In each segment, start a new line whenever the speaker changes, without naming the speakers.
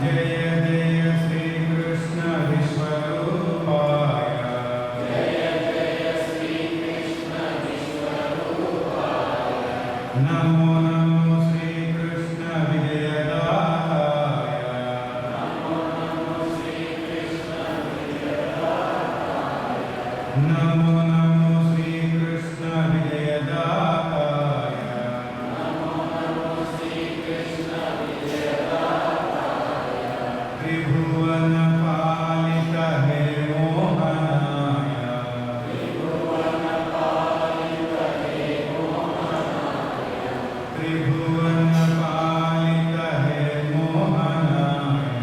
जय जय श्री कृष्ण विश्वरूपाय। नमो नमो श्री कृष्ण विजयदाताय। नमो नमो श्री कृष्ण विजयदाताय। त्रिभुवन पालित हे मोहनाय। त्रिभुवन पालित हे मोहनाय।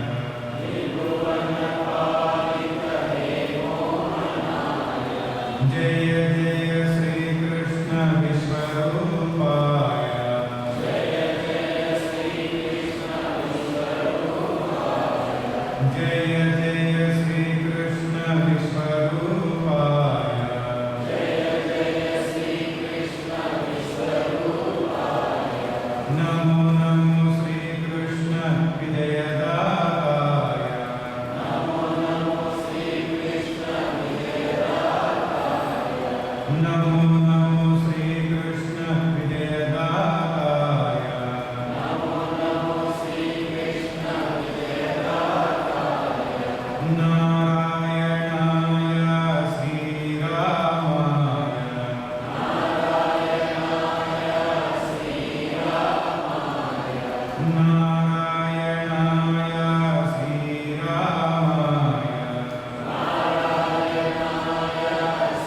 जय जय श्री कृष्ण विश्वरूपाय। जय जय श्री कृष्ण विश्वरूपाय। नमो नमो श्री कृष्ण विजयदाताय। नमो नमो श्री कृष्ण विजयदाताय। नारायणाय श्रीरामाय। नारायणाय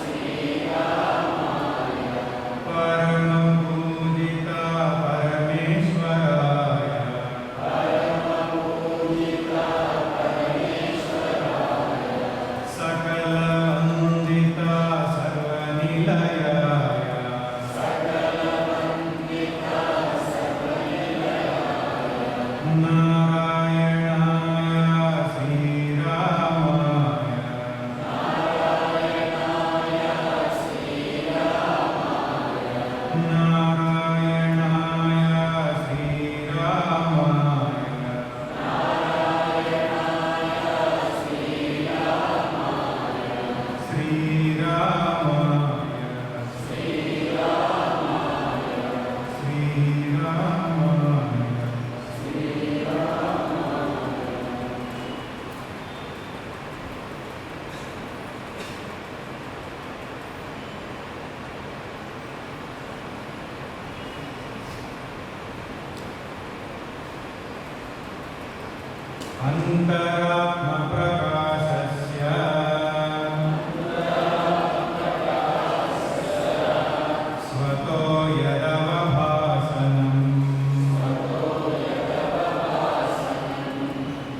श्रीरामाय। परम पूजिता परमेश्वराय। सकल वंदिता सर्वनिलयाय। नारायणाय श्रीरामाय। नारायणाय श्रीरामाय। अंतरात्म प्रकाशस्य स्वतो यदवभासनम्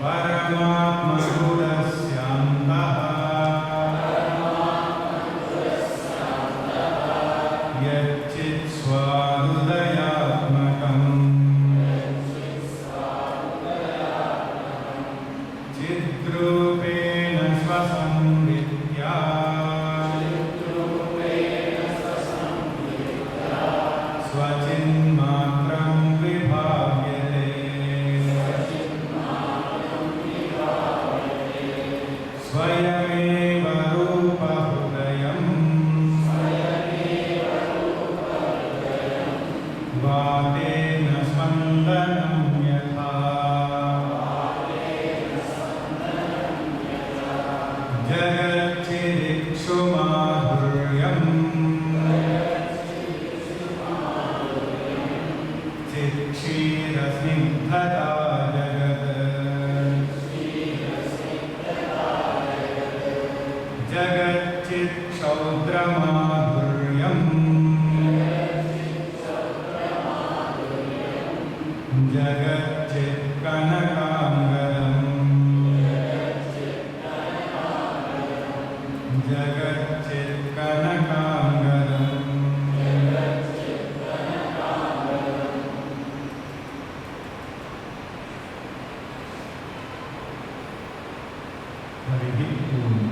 परमात्मगुणस्यान्तः यच्चित् स्वाहृदयात्मकम् चिद्रूपेण स्वसंविद्या स्वचिन्मात्रं विभाव्यते। स्वयमेव रूपहृदयम् वातेन स्पन्दनं यथा। जगच्चिदिक्षुमाधुर्यम् चित्क्षीरस्निग्धता जगत्। जगच्चित्क्षौद्रमाधुर्यम् जगच्चित्कनकाङ्गदम्। जगच्चित्कनकाङ्गदम्। हरिः ओम्।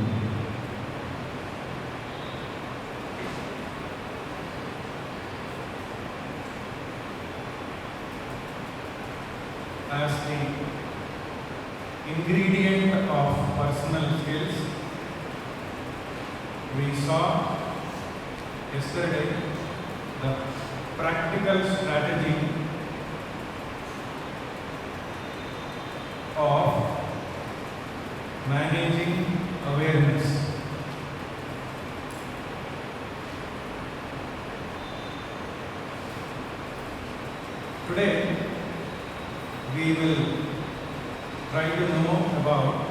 As the ingredient of personal skills, we saw yesterday the
practical strategy of managing awareness. Today, we will try to know about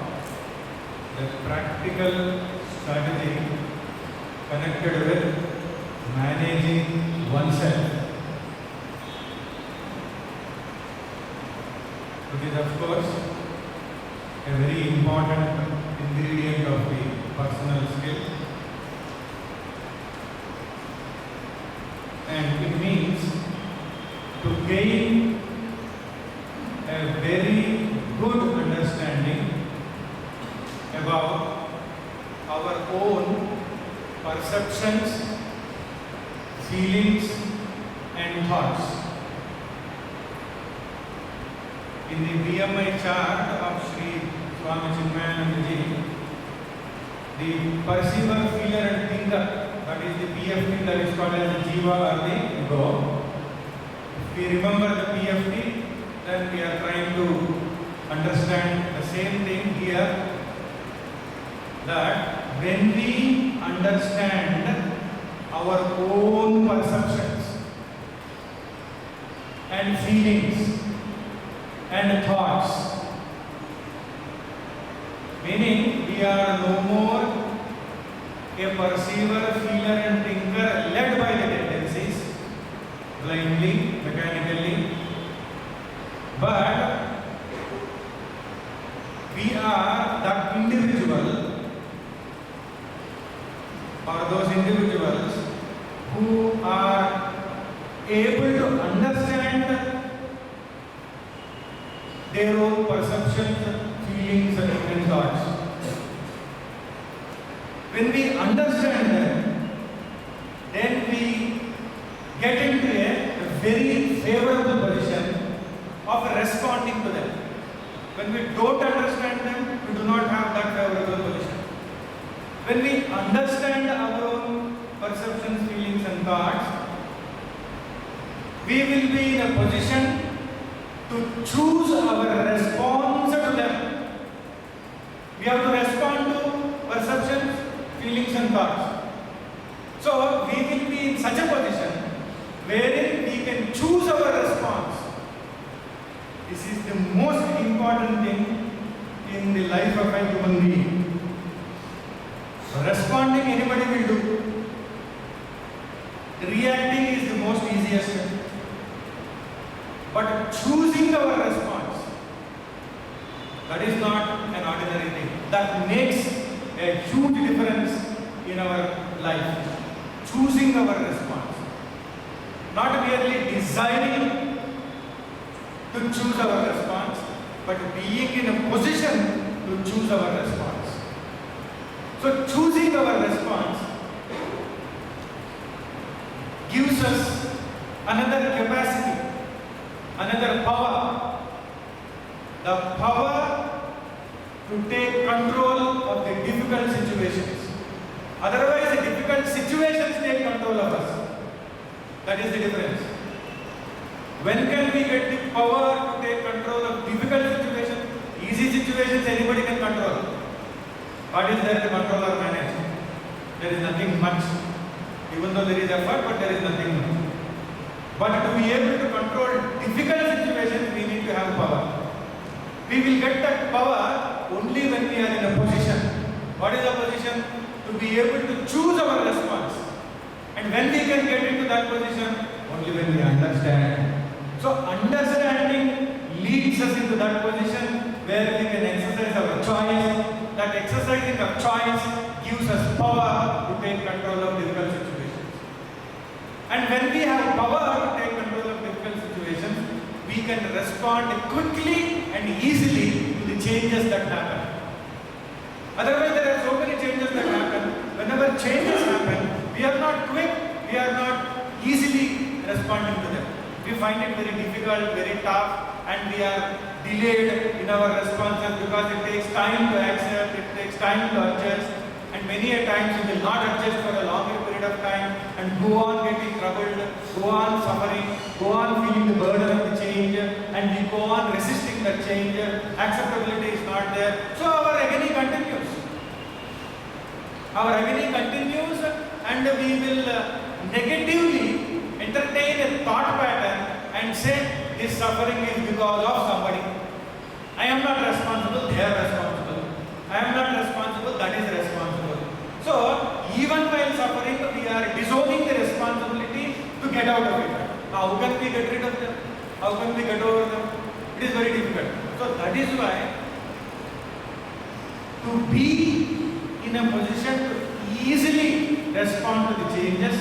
the practical strategy connected with managing oneself. It is, of course, a very important ingredient of the personal skill, and it means to gain a very good understanding about our own perceptions, feelings and thoughts. In the BMI chart of Sri Swami Chinmayananda Ji, the perceiver, feeler and thinker, that is the PFT, that is called as the Jiva or the ego. If we remember the PFT, then we are trying to understand the same thing here, that when we understand our own perceptions and feelings and thoughts, meaning we are no more a perceiver, feeler and thinker led by the tendencies, blindly, mechanically, but we are that individual or those individuals who are able to understand their own perceptions, feelings and thoughts. When we understand them, then we get into a very favorable position of responding to them. When we don't understand them, we do not have that favorable position. When we understand our own perceptions, feelings and thoughts, we will be in a position to choose our response to them. We have to respond to perceptions, feelings and thoughts. So we will be in such a position wherein we can choose our response. This is the most important thing in the life of a human being. Responding anybody will do. Reacting is the most easiest. But choosing our response, that is not an ordinary thing. That makes a huge difference in our life. Choosing our response. Not merely deciding to choose our response, but being in a position to choose our response. So choosing our response gives us another capacity, another power, the power to take control of the difficult situations. Otherwise, the difficult situations take control of us. That is the difference. When can we get the power to take control of difficult situations? Easy situations anybody can control. What is there to control or manage? There is nothing much. Even though there is effort, but there is nothing much. But to be able to control difficult situations, we need to have power. We will get that power only when we are in a position. What is the position? To be able to choose our response. And when we can get into that position? Only when we understand. So understanding leads us into that position where we can exercise our choice. That exercising of choice gives us power to take control of difficult situations. And when we have power to take control of difficult situations, we can respond quickly and easily to the changes that happen. Otherwise, there are so many changes that happen. Whenever changes happen, we are not quick, we are not easily responding to them. We find it very difficult, very tough, and we are delayed in our responses because it takes time to accept, it takes time to adjust, and many a times we will not adjust for a longer period of time, and go on getting troubled, go on suffering, go on feeling the burden of the change, and we go on resisting that change. Acceptability is not there. So our agony continues. Our agony continues, and we will negatively entertain a thought pattern and say this suffering is because of somebody. I am not responsible, they are responsible. I am not responsible, that is responsible. So, even while suffering, we are disowning the responsibility to get out of it. How can we get rid of them? How can we get over them? It is very difficult. So, that is why to be in a position to easily respond to the changes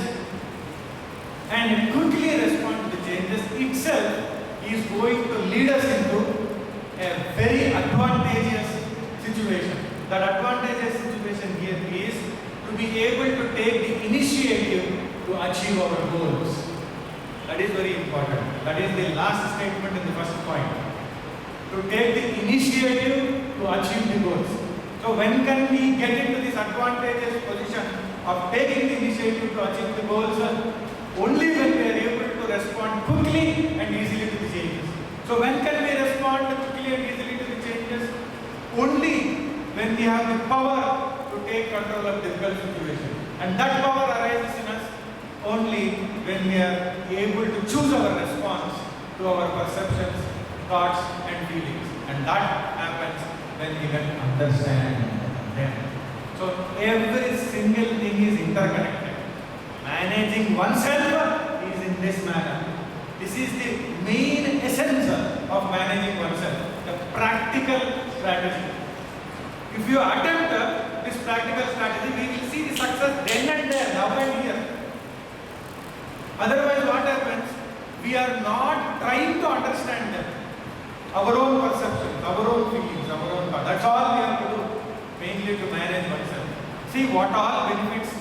and quickly respond to the changes itself is going to lead us into a very advantageous situation. That advantageous situation here is to be able to take the initiative to achieve our goals. That is very important. That is the last statement in the first point. To take the initiative to achieve the goals. So when can we get into this advantageous position of taking the initiative to achieve the goals? Only when we are able to respond quickly and easily to the changes. So when can we respond quickly and easily to the changes? Only when we have the power to take control of difficult situations. And that power arises in us only when we are able to choose our response to our perceptions, thoughts and feelings. And that happens when we can understand them. So every single thing is interconnected. Managing oneself is in this manner. This is the main essence of managing oneself, the practical strategy. If you attempt this practical strategy, we will see the success then and there, now and here. Otherwise, what happens? We are not trying to understand them. Our own perceptions, our own feelings, our own thoughts. That's all we have to do, mainly to manage oneself. See what all benefits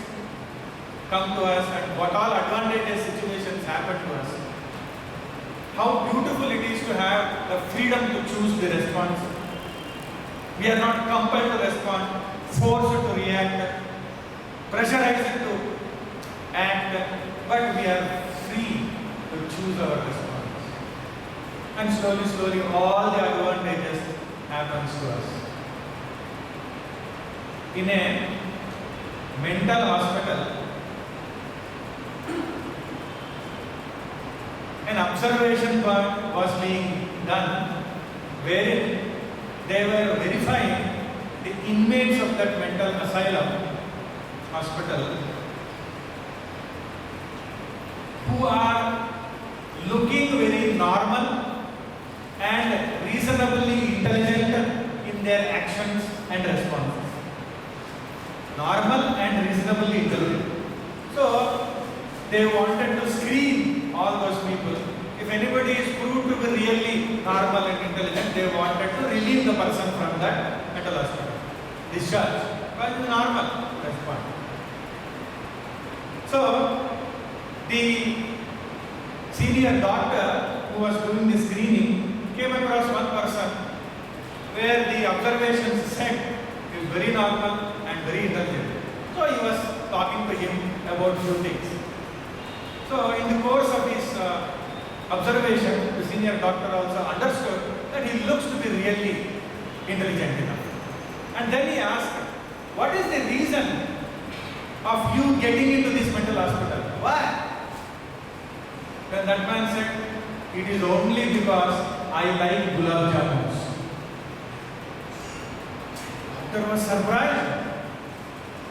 come to us and what all advantageous situations happen to us. How beautiful it is to have the freedom to choose the response. We are not compelled to respond, forced to react, pressurized to act, but we are free to choose our response. And slowly, all the advantages happens to us. In a mental hospital, an observation part was being done wherein they were verifying the inmates of that mental asylum hospital who are looking very normal and reasonably intelligent in their actions and responses. Normal and reasonably intelligent. So they wanted to screen all those people. If anybody is proved to be really normal and intelligent, they wanted to relieve the person from that mental hospital. Discharge. Well, normal response. So the senior doctor who was doing the screening came across one person where the observations said he is very normal and very intelligent. So he was talking to him about few things. So in the course of his observation, the senior doctor also understood that he looks to be really intelligent enough. And then he asked, what is the reason of you getting into this mental hospital? Why? Then that man said, it is only because I like gulab jamuns. Doctor was surprised.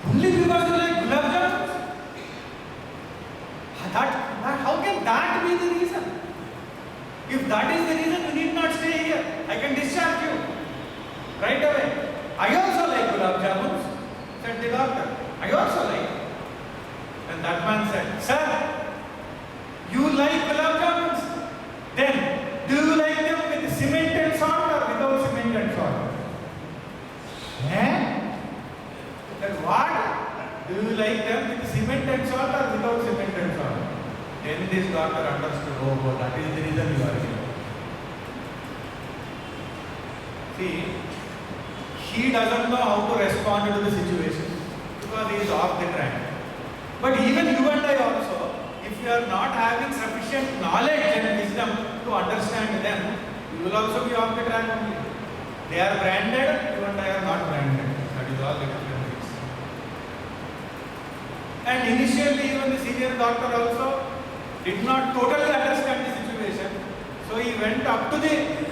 Only because you like gulab jamuns? How can that be the reason? If that is the reason, you need not stay here. I can discharge you right away. I also like gulab jamuns, said the doctor. I also like. And that man said, sir, you like gulab jamuns? Then, do you like them with cement and salt or without cement and salt? Then what? Do you like them with cement and salt or without cement and salt? Then this doctor understood, oh, that is the reason you are here. See, he doesn't know how to respond to the situation because he is off the track. But even you and I also if you are not having sufficient knowledge and wisdom to understand them, you will also be off the track only. They are branded, you and I are not branded. That is all the difference. And initially, even the senior doctor also did not totally understand the situation. So he went up to the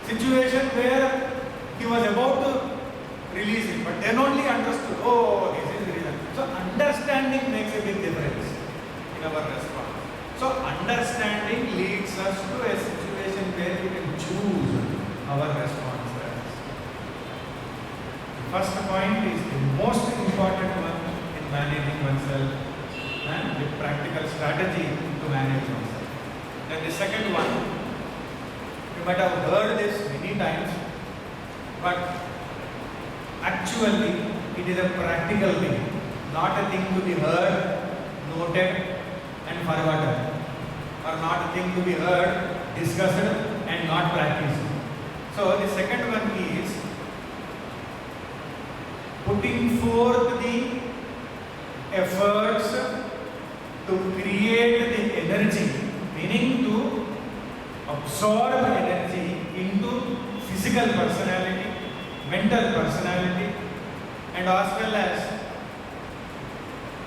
situation where he was about to release it, but then only understood, oh, this is the reason. So understanding makes a big difference in our response. So understanding leads us to a situation where we can choose our response. The first point is the most important one in managing oneself and the practical strategy to manage oneself. Then the second one, you might have heard this many times, but actually it is a practical thing, not a thing to be heard, noted and forgotten, or not a thing to be heard, discussed and not practiced. So the second one is putting forth the efforts to create the energy, meaning to absorb energy into physical personality, mental personality, and as well as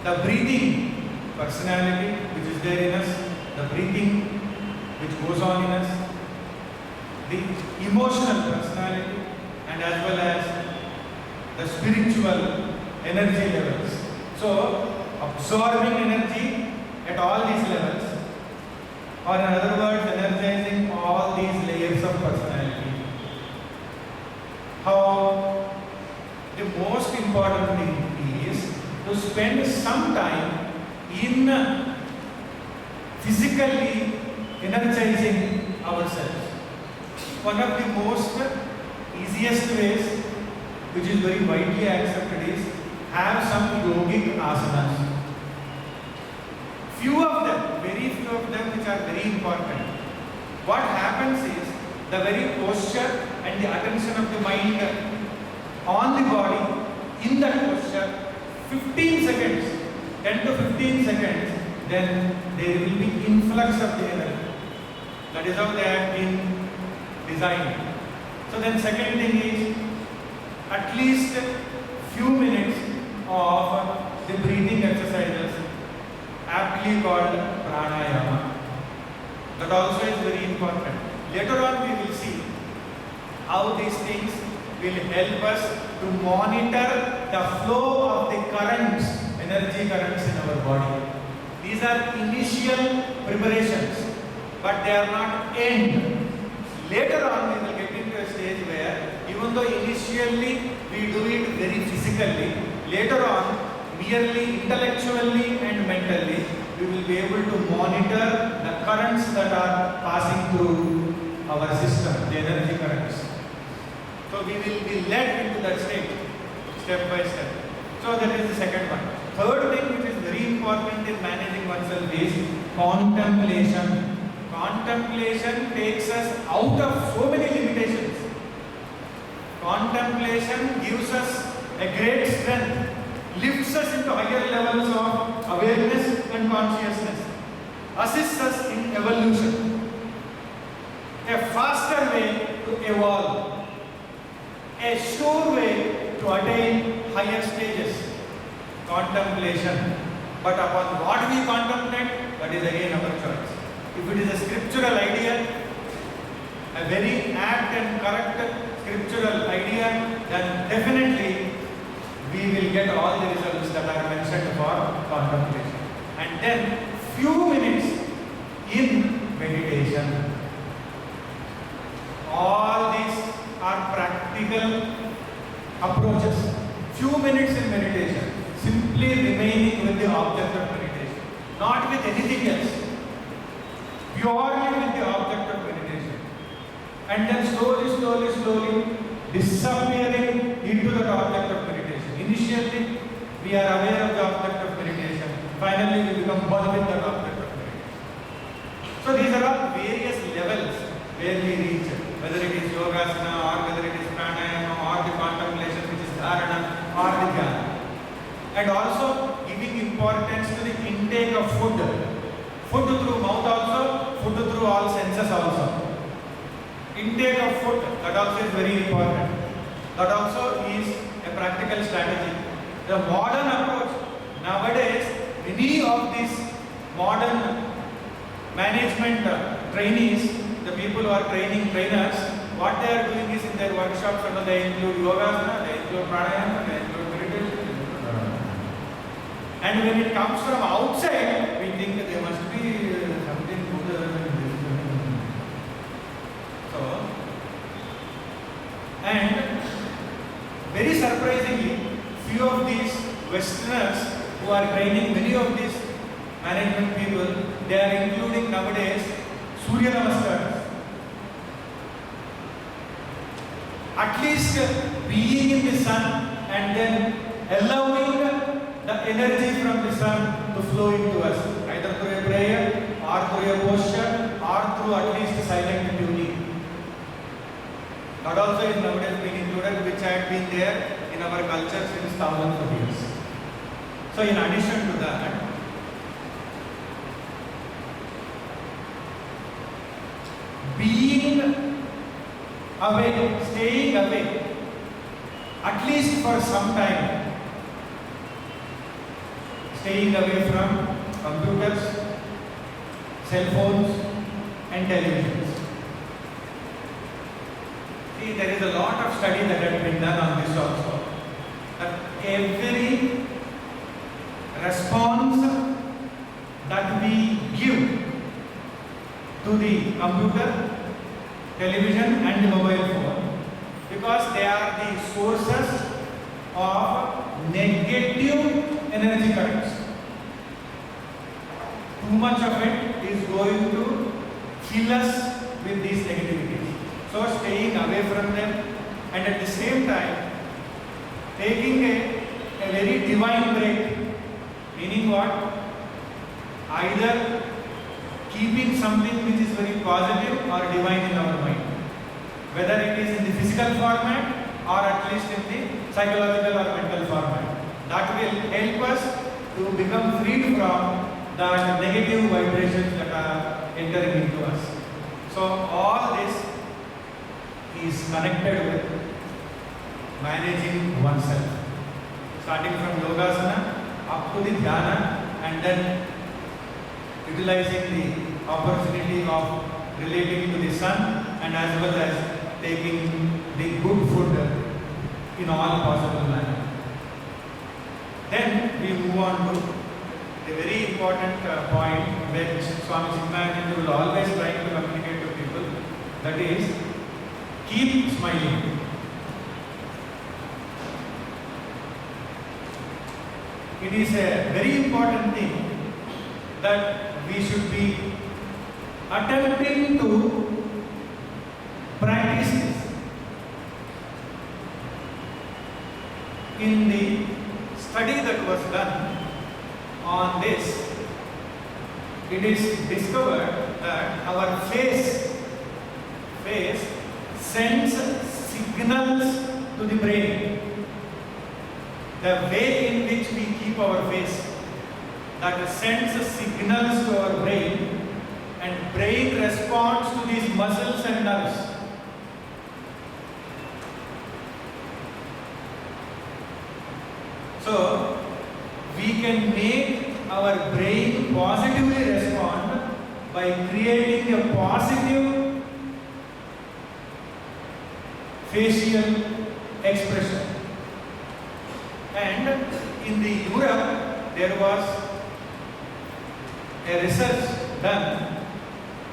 the breathing personality which is there in us, the breathing which goes on in us, the emotional personality, and as well as the spiritual energy levels. So, absorbing energy at all these levels, or in other words, energizing all these layers of personality. How the most important thing is to spend some time in physically energizing ourselves. One of the most easiest ways, which is very widely accepted, is have some yogic asanas. Few of them, very few of them, which are very important. What happens is the very posture and the attention of the mind on the body in that posture, 15 seconds, 10 to 15 seconds, then there will be influx of the energy. That is how they have been designed. So then second thing is at least few minutes of the breathing exercises, aptly called pranayama. That also is very important. Later on we will see how these things will help us to monitor the flow of the currents, energy currents in our body. These are initial preparations, but they are not end. Later on we will get into a stage where even though initially we do it very physically, later on merely intellectually and mentally we will be able to monitor the currents that are passing through our system, the energy currents. So we will be led into that state, step by step. So that is the second one. Third thing which is very important in managing oneself is contemplation. Contemplation takes us out of so many limitations. Contemplation gives us a great strength, lifts us into higher levels of awareness and consciousness, assists us in evolution, a faster way to evolve, a sure way to attain higher stages. Contemplation. But upon what we contemplate, that is again our choice. If it is a scriptural idea, a very apt and correct scriptural idea, then definitely we will get all the results that are mentioned for contemplation. And then few minutes in meditation. All these are practical approaches. Few minutes in meditation, simply remaining with the object of meditation, not with anything else, purely with the object of meditation, and then slowly disappearing into that object of meditation. Initially, we are aware of the object of meditation. Finally, we become one with that object of meditation. So these are all various levels where we reach, whether it is yogasana or whether it is pranayama or the contemplation which is dharana or the dhyana. And also giving importance to the intake of food. senses also. Intake of food, that also is very important. That also is a practical strategy. The modern approach, nowadays, many of these modern management trainees, the people who are training trainers, what they are doing is in their workshops, and they include yoga, they include pranayama, they include meditation. And when it comes from outside, we think that there must be something good in this. So, and very surprisingly, few of these Westerners who are training many of these management people, they are including nowadays Surya Namaskar. At least being in the sun and then allowing the energy from the sun to flow into us, either through a prayer or through a posture or through at least silent tuning. That also is nowadays being included, which had been there in our culture since thousands of years. So in addition to that, being away, staying away, at least for some time, staying away from computers, cell phones and televisions. See, there is a lot of study that has been done on this also. That every response that we give to the computer, television and mobile phone, because they are the sources of negative energy currents. Too much of it is going to fill us with these negativities. So staying away from them, and at the same time taking a very divine break, meaning what? Either keeping something which is very positive or divine in our mind, whether it is in the physical format or at least in the psychological or mental format. That will help us to become freed from the negative vibrations that are entering into us. So all this is connected with managing oneself, starting from yogasana up to the dhyana, and then utilizing the opportunity of relating to the sun, and as well as taking the good food in all possible manner. Then we move on to a very important point which Swami Chinmayananda will always try to communicate to people, that is, keep smiling. It is a very important thing that we should be attempting to practice this. In the study that was done on this, it is discovered that our face sends signals to the brain. The way in which we keep our face, that sends signals to our brain, and brain responds to these muscles and nerves. So we can make our brain positively respond by creating a positive facial expression. And in the Europe, there was a research done,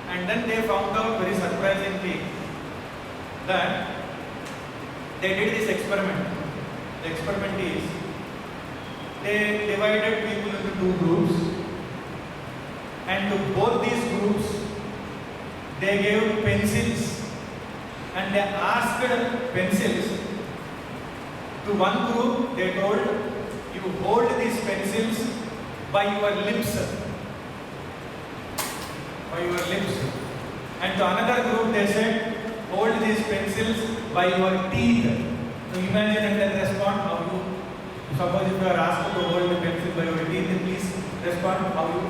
and then they found out very surprisingly that they did this experiment. The experiment is, they divided people into two groups, and to both these groups they gave pencils, and they asked pencils. To one group they told, you hold these pencils by your lips, and to another group they said, hold these pencils by your teeth. So imagine and then respond how you. Suppose if you are asked to hold the pencil by your teeth, then please respond how you.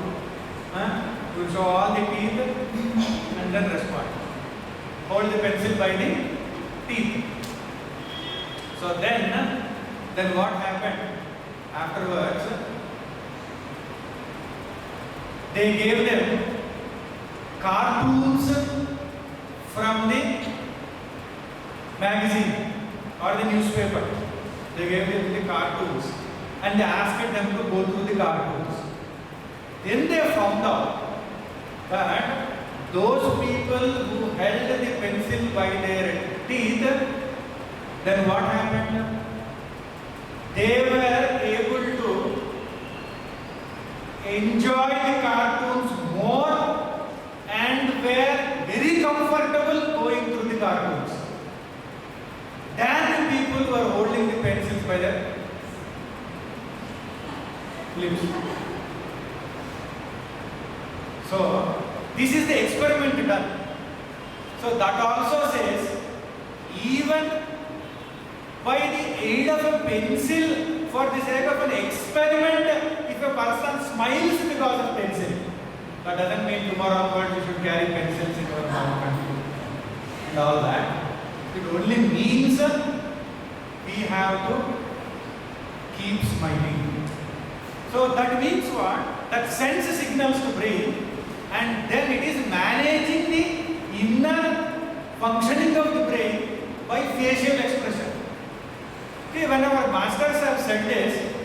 You will show all the teeth and and then respond. Hold the pencil by the teeth. So then what happened afterwards? They gave them cartoons from the magazine or the newspaper. They gave them the cartoons and they asked them to go through the cartoons. Then they found out that those people who held the pencil by their teeth, then what happened? They were able to enjoy the cartoons more and were very comfortable going through the cartoons than the people who are holding the pencils by their lips. So, this is the experiment done. So, that also says, even by the aid of a pencil, for the sake of an experiment, if a person smiles because of pencil, that doesn't mean tomorrow onwards you should carry pencils in your mouth and all that. It only means we have to keep smiling. So that means what? That sends signals to brain, and then it is managing the inner functioning of the brain by facial expression. Okay, when our masters have said this,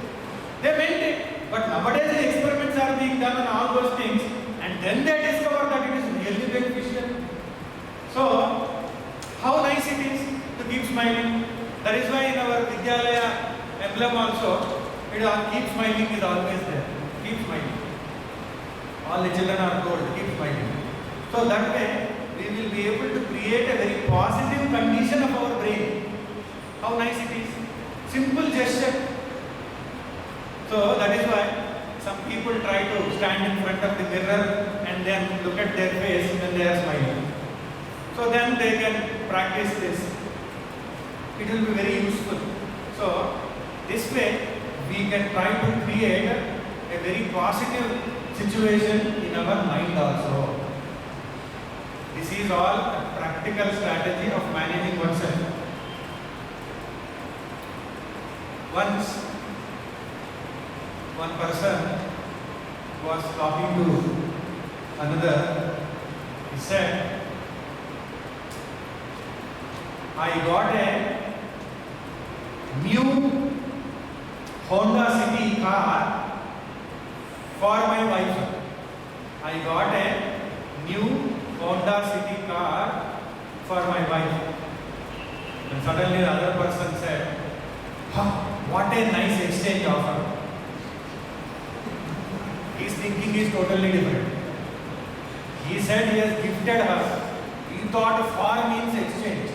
they meant it. But nowadays the experiments are being done on all those things, and then they discover that it is really beneficial. So, how nice it is to keep smiling. That is why in our Vidyalaya emblem also, keep smiling is always there. Keep smiling. All the children are told, keep smiling. So that way, we will be able to create a very positive condition of our brain. How nice it is. Simple gesture. So that is why some people try to stand in front of the mirror and then look at their face when they are smiling. So then they can practice this. It will be very useful. So this way we can try to create a very positive situation in our mind also. This is all a practical strategy of managing oneself. Once one person was talking to another. He said, I got a new Honda City car for my wife. I got a new Honda City car for my wife. And suddenly the other person said, what a nice exchange offer. His thinking is totally different. He said he has gifted her. He thought for means exchange.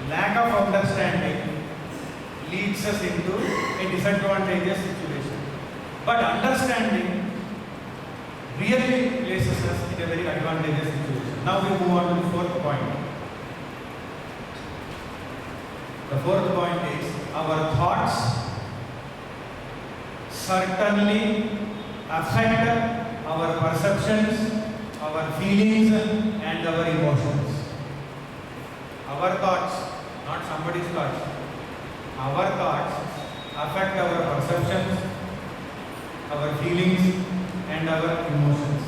Lack of understanding leads us into a disadvantageous situation. But understanding really places us in a very advantageous situation. Now we move on to the fourth point. The fourth point is our thoughts certainly affect our perceptions, our feelings and our emotions. Our thoughts, not somebody's thoughts. Our thoughts affect our perceptions, our feelings and our emotions.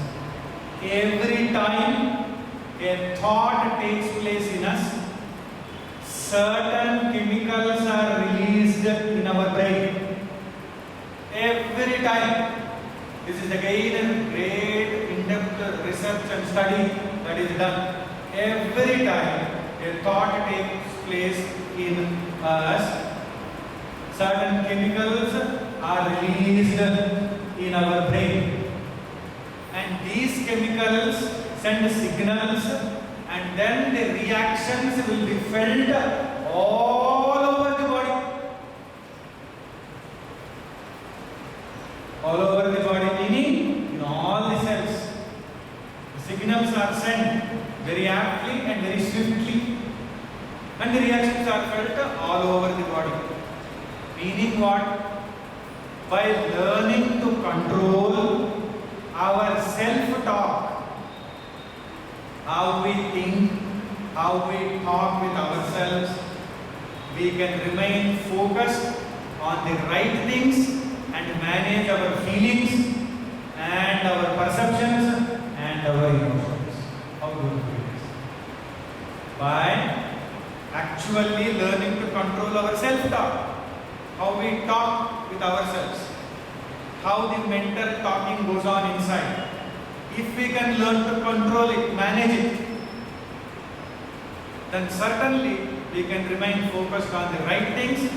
Every time a thought takes place in us, certain chemicals are released in our brain. Every time. This is again a great in-depth research and study that is done. Every time a thought takes place in us, certain chemicals are released in our brain. And these chemicals send signals, and then the reactions will be felt all over the body. All over the body, meaning in all the cells. The signals are sent very aptly and very swiftly, and the reactions are felt all over the body. Meaning what? By learning to control our self-talk, how we think, how we talk with ourselves, we can remain focused on the right things and manage our feelings and our perceptions and our emotions. How do we do this? By actually learning to control our self-talk. How we talk with ourselves. How the mental talking goes on inside. If we can learn to control it, manage it, then certainly we can remain focused on the right things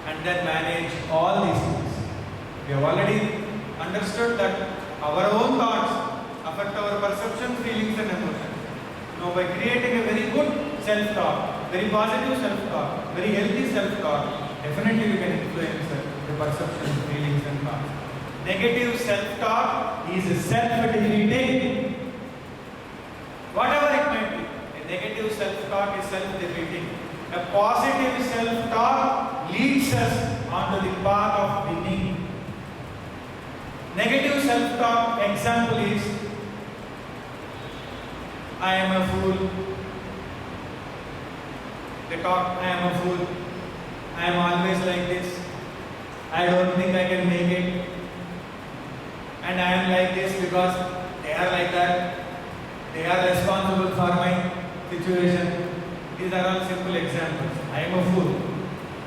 and then manage all these things. We have already understood that our own thoughts affect our perception, feelings and emotions. Now by creating a very good self-talk, very positive self-talk, very healthy self-talk, definitely we can influence the perception, feelings and thoughts. Negative self-talk is self-defeating. Whatever it might be, a negative self-talk is self-defeating. A positive self-talk leads us onto the path of winning. Negative self-talk example is, I am a fool. They talk, I am a fool. I am always like this. I don't think I can make it. And I am like this because they are like that. They are responsible for my situation. These are all simple examples. I am a fool.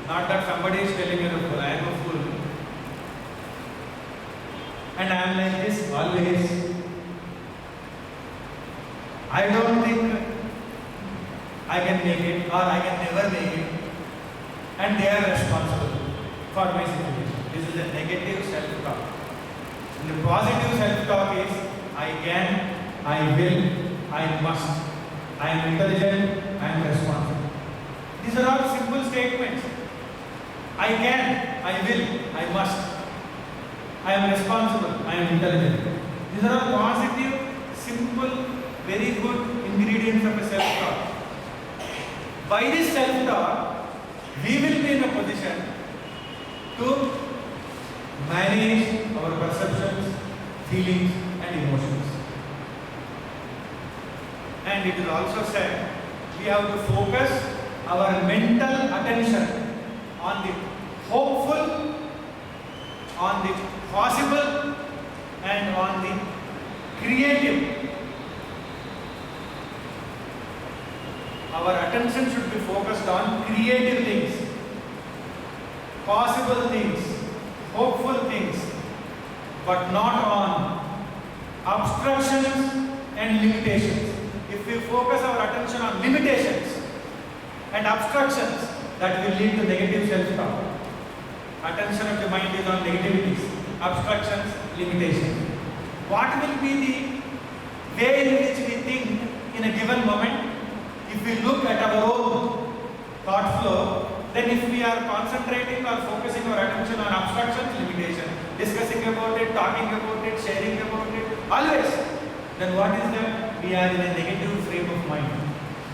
Not that somebody is telling me a fool. I am a fool. And I am like this always. I don't think I can make it or I can never make it. And they are responsible for my situation. This is a negative self-talk. And the positive self-talk is, I can, I will, I must. I am intelligent, I am responsible. These are all simple statements. I can, I will, I must. I am responsible, I am intelligent. These are all positive, simple, very good ingredients of a self-talk. By this self-talk, we will be in a position to manage our perceptions, feelings and emotions. And it is also said, we have to focus our mental attention on the hopeful, on the possible and on the creative. Our attention should be focused on creative things, possible things, hopeful things, but not on obstructions and limitations. If we focus our attention on limitations and obstructions, that will lead to negative self-talk. Attention of the mind is on negativities, obstructions, limitations. What will be the way in which we think in a given moment? If we look at our own thought flow, then if we are concentrating or focusing our attention on obstructions, limitation, discussing about it, talking about it, sharing about it, always, then what is that? We are in a negative frame of mind.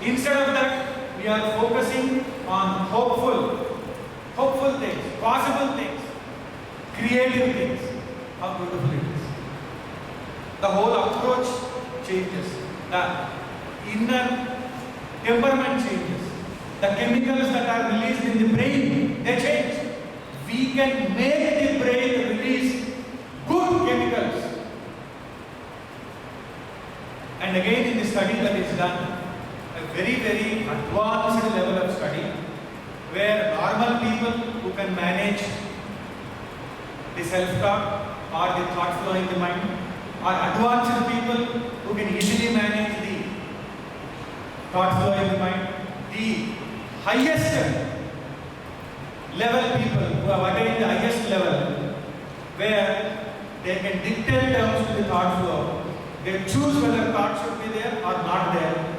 Instead of that, we are focusing on hopeful things, possible things, creative things. How beautiful it is. The whole approach changes. The inner temperament changes. The chemicals that are released in the brain, they change. We can make the brain release good chemicals. And again in the study that is done, a very, very advanced level of study, where normal people who can manage the self-talk or the thought flow in the mind, or advanced people who can easily manage the thought flow in the mind, the highest level people who have attained the highest level, where they can dictate terms to the thought flow, they choose whether thought should be there or not there,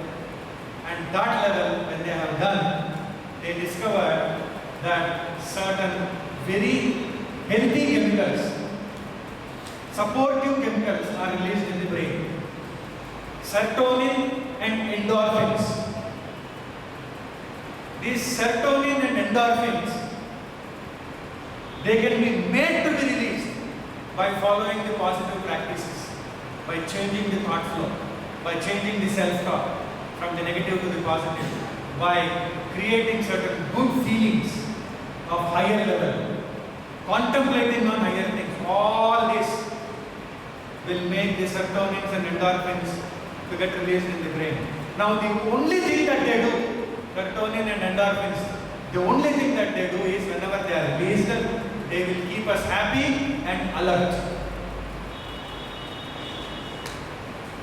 and that level, when they have done, they discover that certain very healthy chemicals, supportive chemicals are released in the brain. Serotonin and endorphins. These serotonin and endorphins, they can be made to be released by following the positive practices, by changing the thought flow. by changing the self-talk from the negative to the positive, by creating certain good feelings of higher level, contemplating on higher things. All this will make the serotonins and endorphins to get released in the brain. Now the only thing that they do, serotonin and endorphins, the only thing that they do is whenever they are released, they will keep us happy and alert.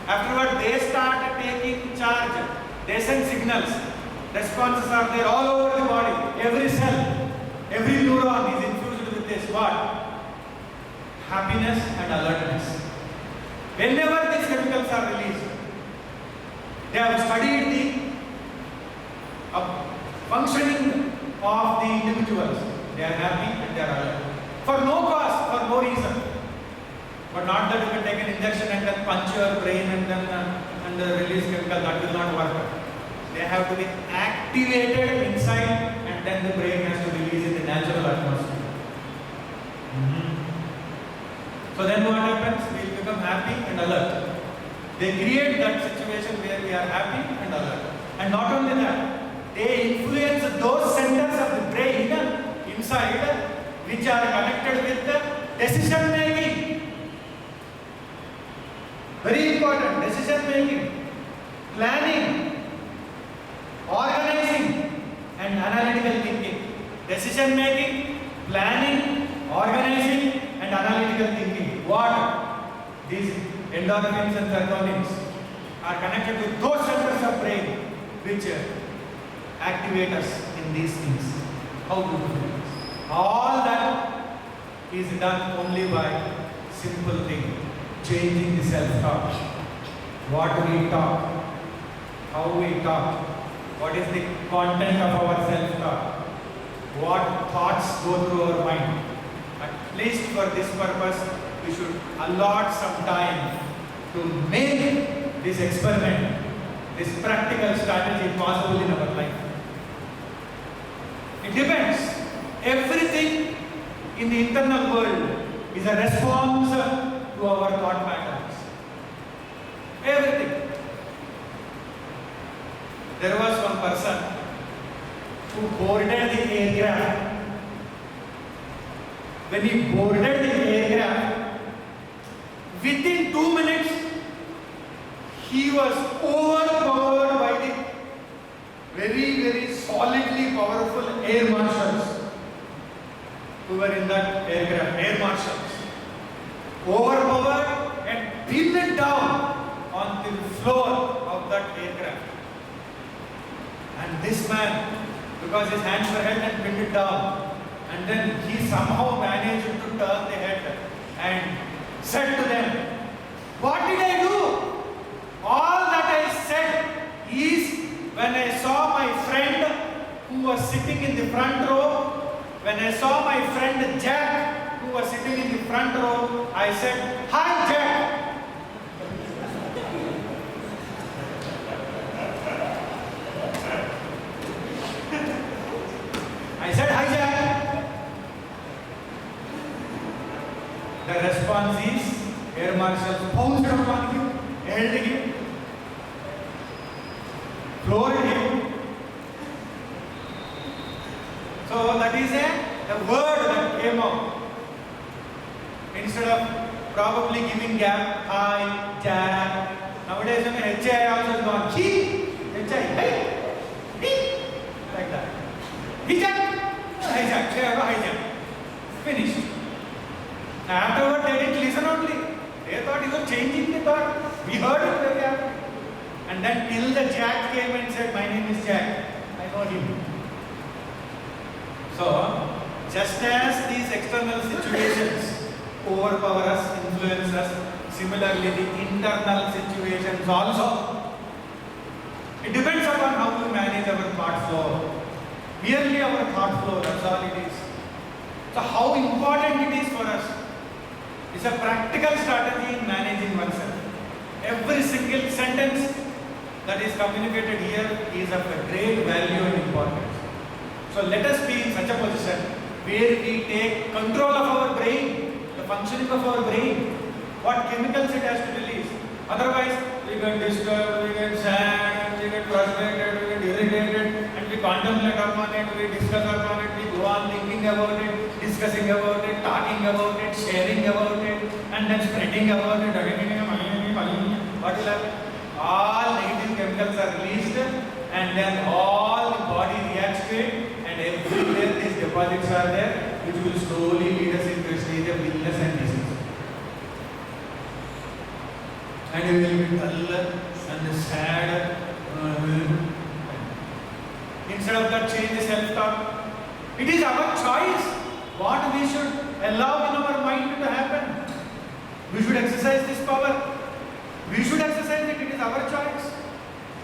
Afterward, they start taking charge. They send signals. Responses are there all over the body. Every cell, every neuron is infused with this what? Happiness and alertness. Whenever these chemicals are released, they have studied the functioning of the individuals. They are happy and they are alert. For no cause, for no reason. But not that you can take an injection and then punch your brain and then release chemical. That will not work. They have to be activated inside and then the brain has to release in the natural atmosphere. So then what happens? We will become happy and alert. They create that situation where we are happy and alert. And not only that, they influence those centers of the brain inside which are connected with the decision making. Very important, decision making, planning, organizing and analytical thinking. Decision making, planning, organizing and analytical thinking. What? These endorphins and serotonins are connected with those centers of brain which activate us in these things. How beautiful it is. All that is done only by simple thing. Changing the self-talk. What we talk, how we talk, what is the content of our self-talk, what thoughts go through our mind. At least for this purpose, we should allot some time to make this experiment, this practical strategy possible in our life. It depends. Everything in the internal world is a response to our thought patterns. Everything. There was one person who boarded the aircraft. When he boarded the aircraft, within 2 minutes, he was overpowered by the very, very solidly powerful air marshals who were in that aircraft, air marshals. Overpowered and pinned down on the floor of that aircraft. And this man, because his hands were held and pinned it down, and then he somehow managed to turn the head and said to them, "What did I do? All that I said is when I saw my friend who was sitting in the front row, when I saw my friend Jack who was sitting in the front row, I said, 'Hi Jack.'" I said, "Hi Jack." The response is, air marshals pounced upon him, held him, floored him. So that is a word that came out. Instead of probably giving gap, "Hi, Jack." Nowadays, when HI also is gone, "He, HI, hey, he," like that. "He, Jack." "Hi, Jack." Say, "Hi, Jack." Finished. Afterward, they didn't listen only. They thought he was changing the thought. We heard it very happy. And then till the Jack came and said, "My name is Jack. I know him." So, just as these external situations overpower us, influence us, similarly the internal situations also. It depends upon how we manage our thought flow. Merely our thought flow, that's all it is. So how important it is for us. It's a practical strategy in managing oneself. Every single sentence that is communicated here is of a great value and importance. So let us be in such a position where we take control of our brain, the functioning of our brain, what chemicals it has to release. Otherwise, we get disturbed, we get sad, we get frustrated, we get irritated, and we contemplate upon it, we discuss upon it, we go on thinking about it, discussing about it, talking about it, sharing about it, and then spreading about it. What will happen? All negative chemicals are released, and then all the body reacts to it, and everywhere these deposits are there, which will slowly lead us into a stage of illness and disease. And we will be dull and sad. Instead of that, change the self-talk. It is our choice what we should allow in our mind to happen. We should exercise this power. We should exercise it. It is our choice.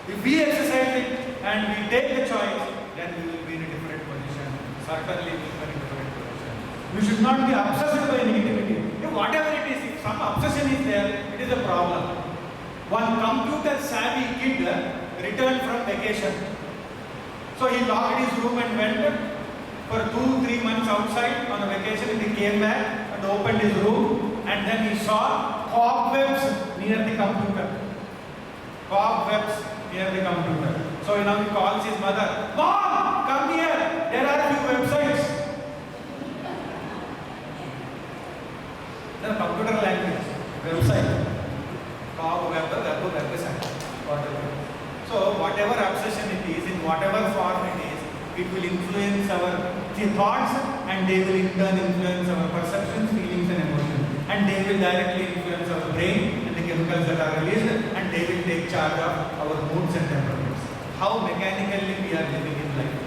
If we exercise it and we take the choice, then we will be in a different position. Certainly, we will be in a different position. We should not be obsessed by negativity. If whatever it is, if some obsession is there, it is a problem. One computer-savvy kid returned from vacation. So he locked his room and went for 2-3 months outside on a vacation, and he came back and opened his room, and then he saw cobwebs near the computer. Cobwebs near the computer. So he calls his mother, "Mom, come here, there are a few websites." The computer language, website. Cobweb, website. So whatever obsession it is, in whatever form it is, it will influence our thoughts, and they will in turn influence our perceptions, feelings and emotions. And they will directly influence our brain and the chemicals that are released, and they will take charge of our moods and temperaments. How mechanically we are living in life.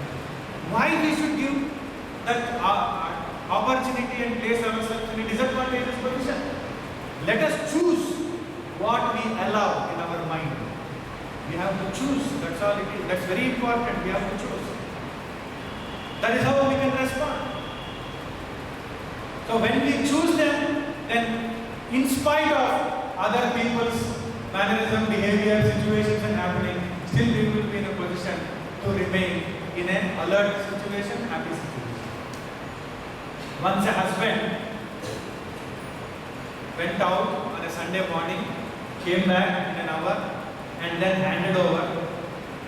Why we should give that opportunity and place ourselves in a disadvantageous position? Let us choose what we allow in our mind. We have to choose. That's all it is. That's very important. We have to choose. That is how we can respond. So when we choose them, then in spite of other people's mannerism, behavior, situations and happening, still we will be in a position to remain in an alert situation, happy situation. Once a husband went out on a Sunday morning, came back in an hour, and then handed over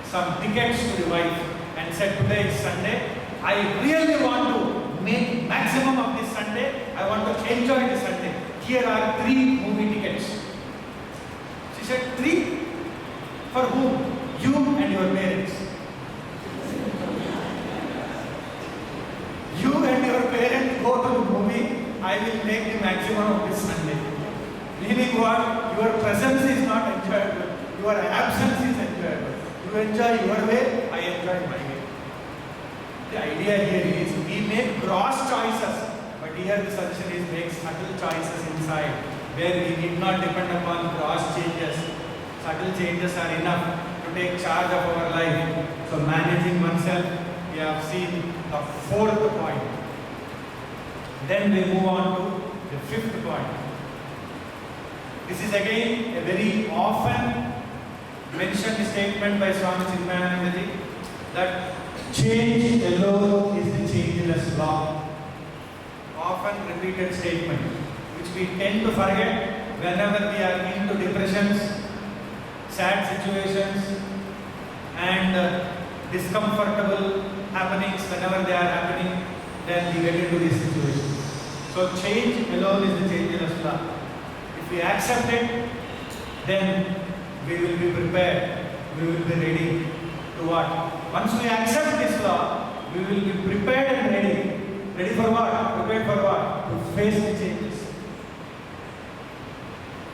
some tickets to the wife and said, "Today is Sunday. I really want to make maximum of this Sunday. I want to enjoy this Sunday. Here are 3 movie tickets." She said, "3? For whom? You and your parents. You and your parents go to the movie. I will make the maximum of this Sunday." Meaning what? Your presence is not enjoyable. Your absence is enjoyable. You enjoy your way, I enjoy my way. The idea here is we make gross choices, but here the suggestion is make subtle choices inside, where we need not depend upon gross changes. Subtle changes are enough to take charge of our life. So managing oneself, we have seen the 4th point. Then we move on to the 5th point. This is again a very often mentioned statement by Swami Chinmayanandaji, that change alone is the changeless law. Often repeated statement, which we tend to forget whenever we are into depressions, sad situations, and discomfortable happenings. Whenever they are happening, then we get into these situations. So change alone is the changeless law. If we accept it, then we will be prepared. We will be ready to what? Once we accept this law, we will be prepared and ready. Ready for what? Prepared for what? To face the changes.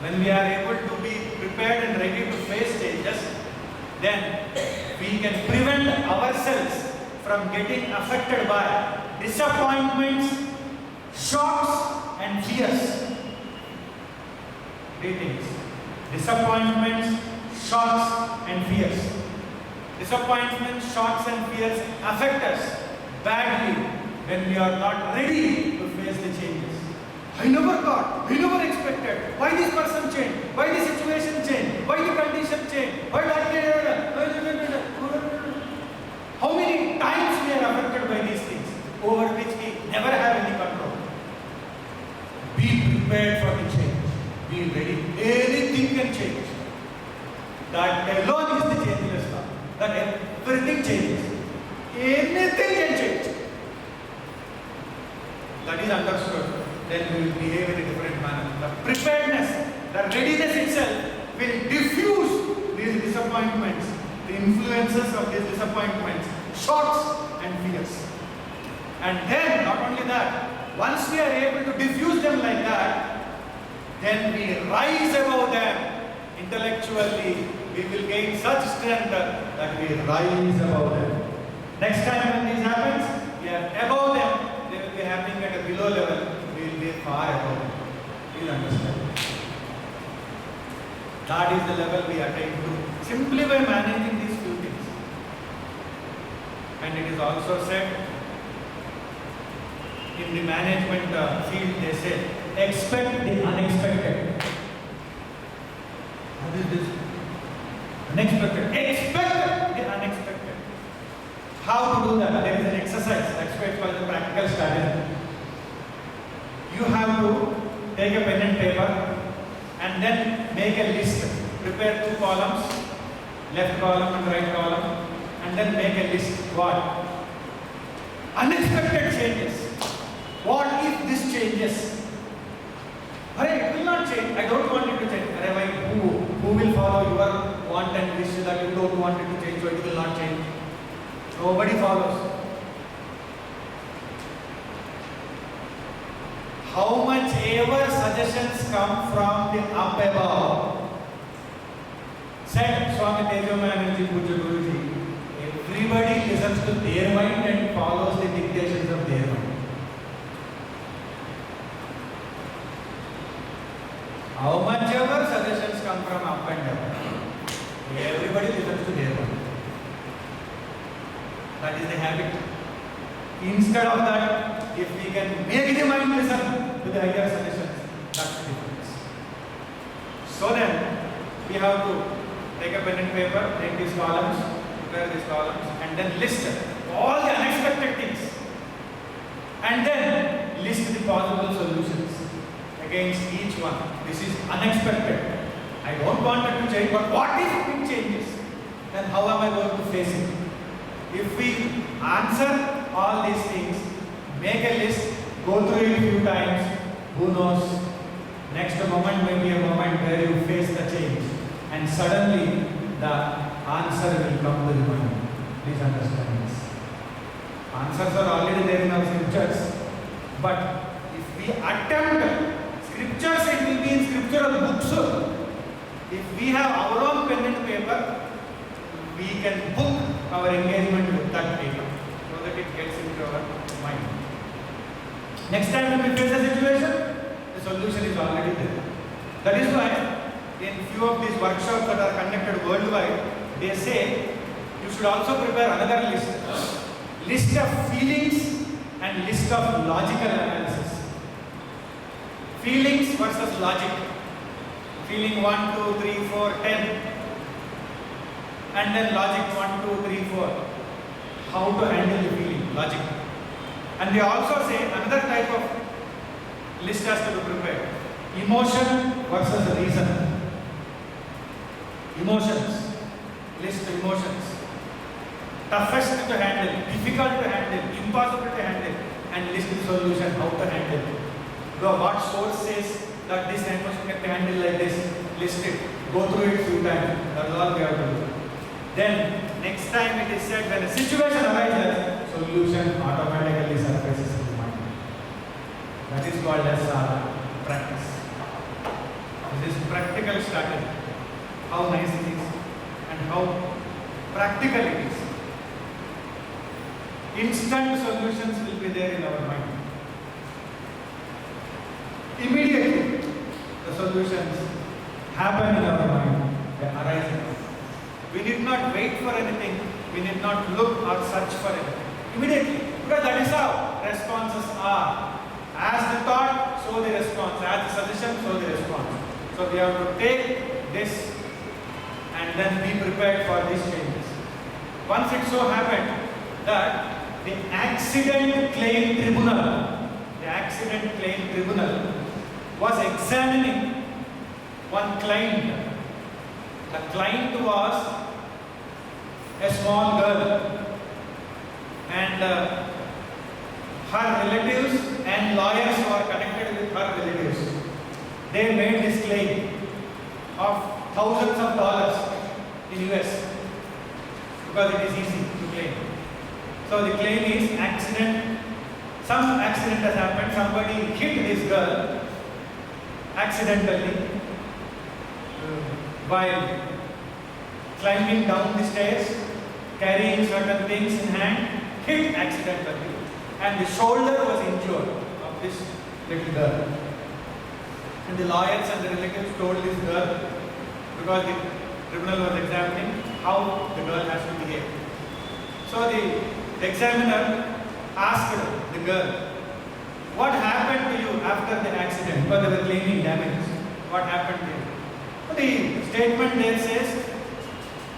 When we are able to be prepared and ready to face changes, then we can prevent ourselves from getting affected by disappointments, shocks and fears. 3 things. Disappointments, shocks and fears. Disappointments, shocks and fears affect us badly when we are not ready to face the changes. I never thought, I never expected. Why this person changed? Why the situation changed? Why the condition changed? Why that? How many times we are affected by these things over which we never have any control? Be prepared for the change. Be ready. Anything can change. that alone is the changeless law. That everything changes. Anything can change. That is understood. Then we will behave in a different manner. The preparedness, the readiness itself will diffuse these disappointments, the influences of these disappointments, shocks and fears. And then, not only that, once we are able to diffuse them like that, then we rise above them intellectually. We will gain such strength that we rise above them. Next time when this happens, we are above them. They will be happening at a below level. We will be far above them. Please understand. That is the level we attain to simply by managing these few things. And it is also said in the management field, they say, expect the unexpected. What is this? Unexpected. Expect the unexpected. How to do that? There is an exercise. That's why it's called the practical strategy. You have to take a pen and paper and then make a list. Prepare 2 columns, left column and right column, and then make a list. What? Unexpected changes. What if this changes? It will not change. I don't want it to change. Who will follow your want and wish that you don't want it to change, so it will not change? Nobody follows. How much ever suggestions come from the up above? Said Swami Tejomayananji Puja Guruji, everybody listens to their mind and follows the dictations of their mind. How much ever suggestions come from up and down, everybody listens to their mind. That is the habit. Instead of that, if we can make the mind listen to the higher suggestions, that's the difference. So then, we have to take a pen and paper, take these columns, prepare these columns, and then list all the unexpected things. And then list the possible solutions against each one. This is unexpected. I don't want it to change, but what if it changes? Then how am I going to face it? If we answer all these things, make a list, go through it a few times, who knows, next moment may be a moment where you face the change and suddenly the answer will come to the mind. Please understand this. Answers are already there in our scriptures, but if we attempt scriptures, it will be in scriptural books. If we have our own pen and paper, we can book our engagement with that paper so that it gets into our mind. Next time when we face a situation, the solution is already there. That is why in few of these workshops that are conducted worldwide, they say you should also prepare another list. List of feelings and list of logical analysis. Feelings versus logic. Feeling 1, 2, 3, 4, 10. And then logic 1, 2, 3, 4. How to handle the feeling, logic. And they also say another type of list has to be prepared. Emotion versus reason. Emotions. List emotions. Toughest to handle, difficult to handle, impossible to handle, and list the solution, how to handle it. What source says that this emotion can be handled like this, list it, go through it few times. That's all we have to do. Then, next time it is said when a situation arises, solution automatically surfaces in the mind. That is called as practice. This is practical strategy. How nice it is and how practical it is. Instant solutions will be there in our mind. Immediately, the solutions happen in our mind, they arise in us. We need not wait for anything, we need not look or search for anything. Immediately, because that is how responses are. As the thought, so the response. As the suggestion, so the response. So we have to take this and then be prepared for these changes. Once it so happened that the accident claim tribunal was examining one client The client was a small girl, and her relatives and lawyers who are connected with her relatives, they made this claim of thousands of dollars in US because it is easy to claim. So the claim is accident. Some accident has happened. Somebody hit this girl accidentally while climbing down the stairs, carrying certain things in hand, hit accidentally, and the shoulder was injured of this little girl. And the lawyers and the relatives told this girl, because the tribunal was examining how the girl has to behave. So the examiner asked the girl, what happened to you after the accident? Because they were claiming damages. What happened to you? So the statement there says,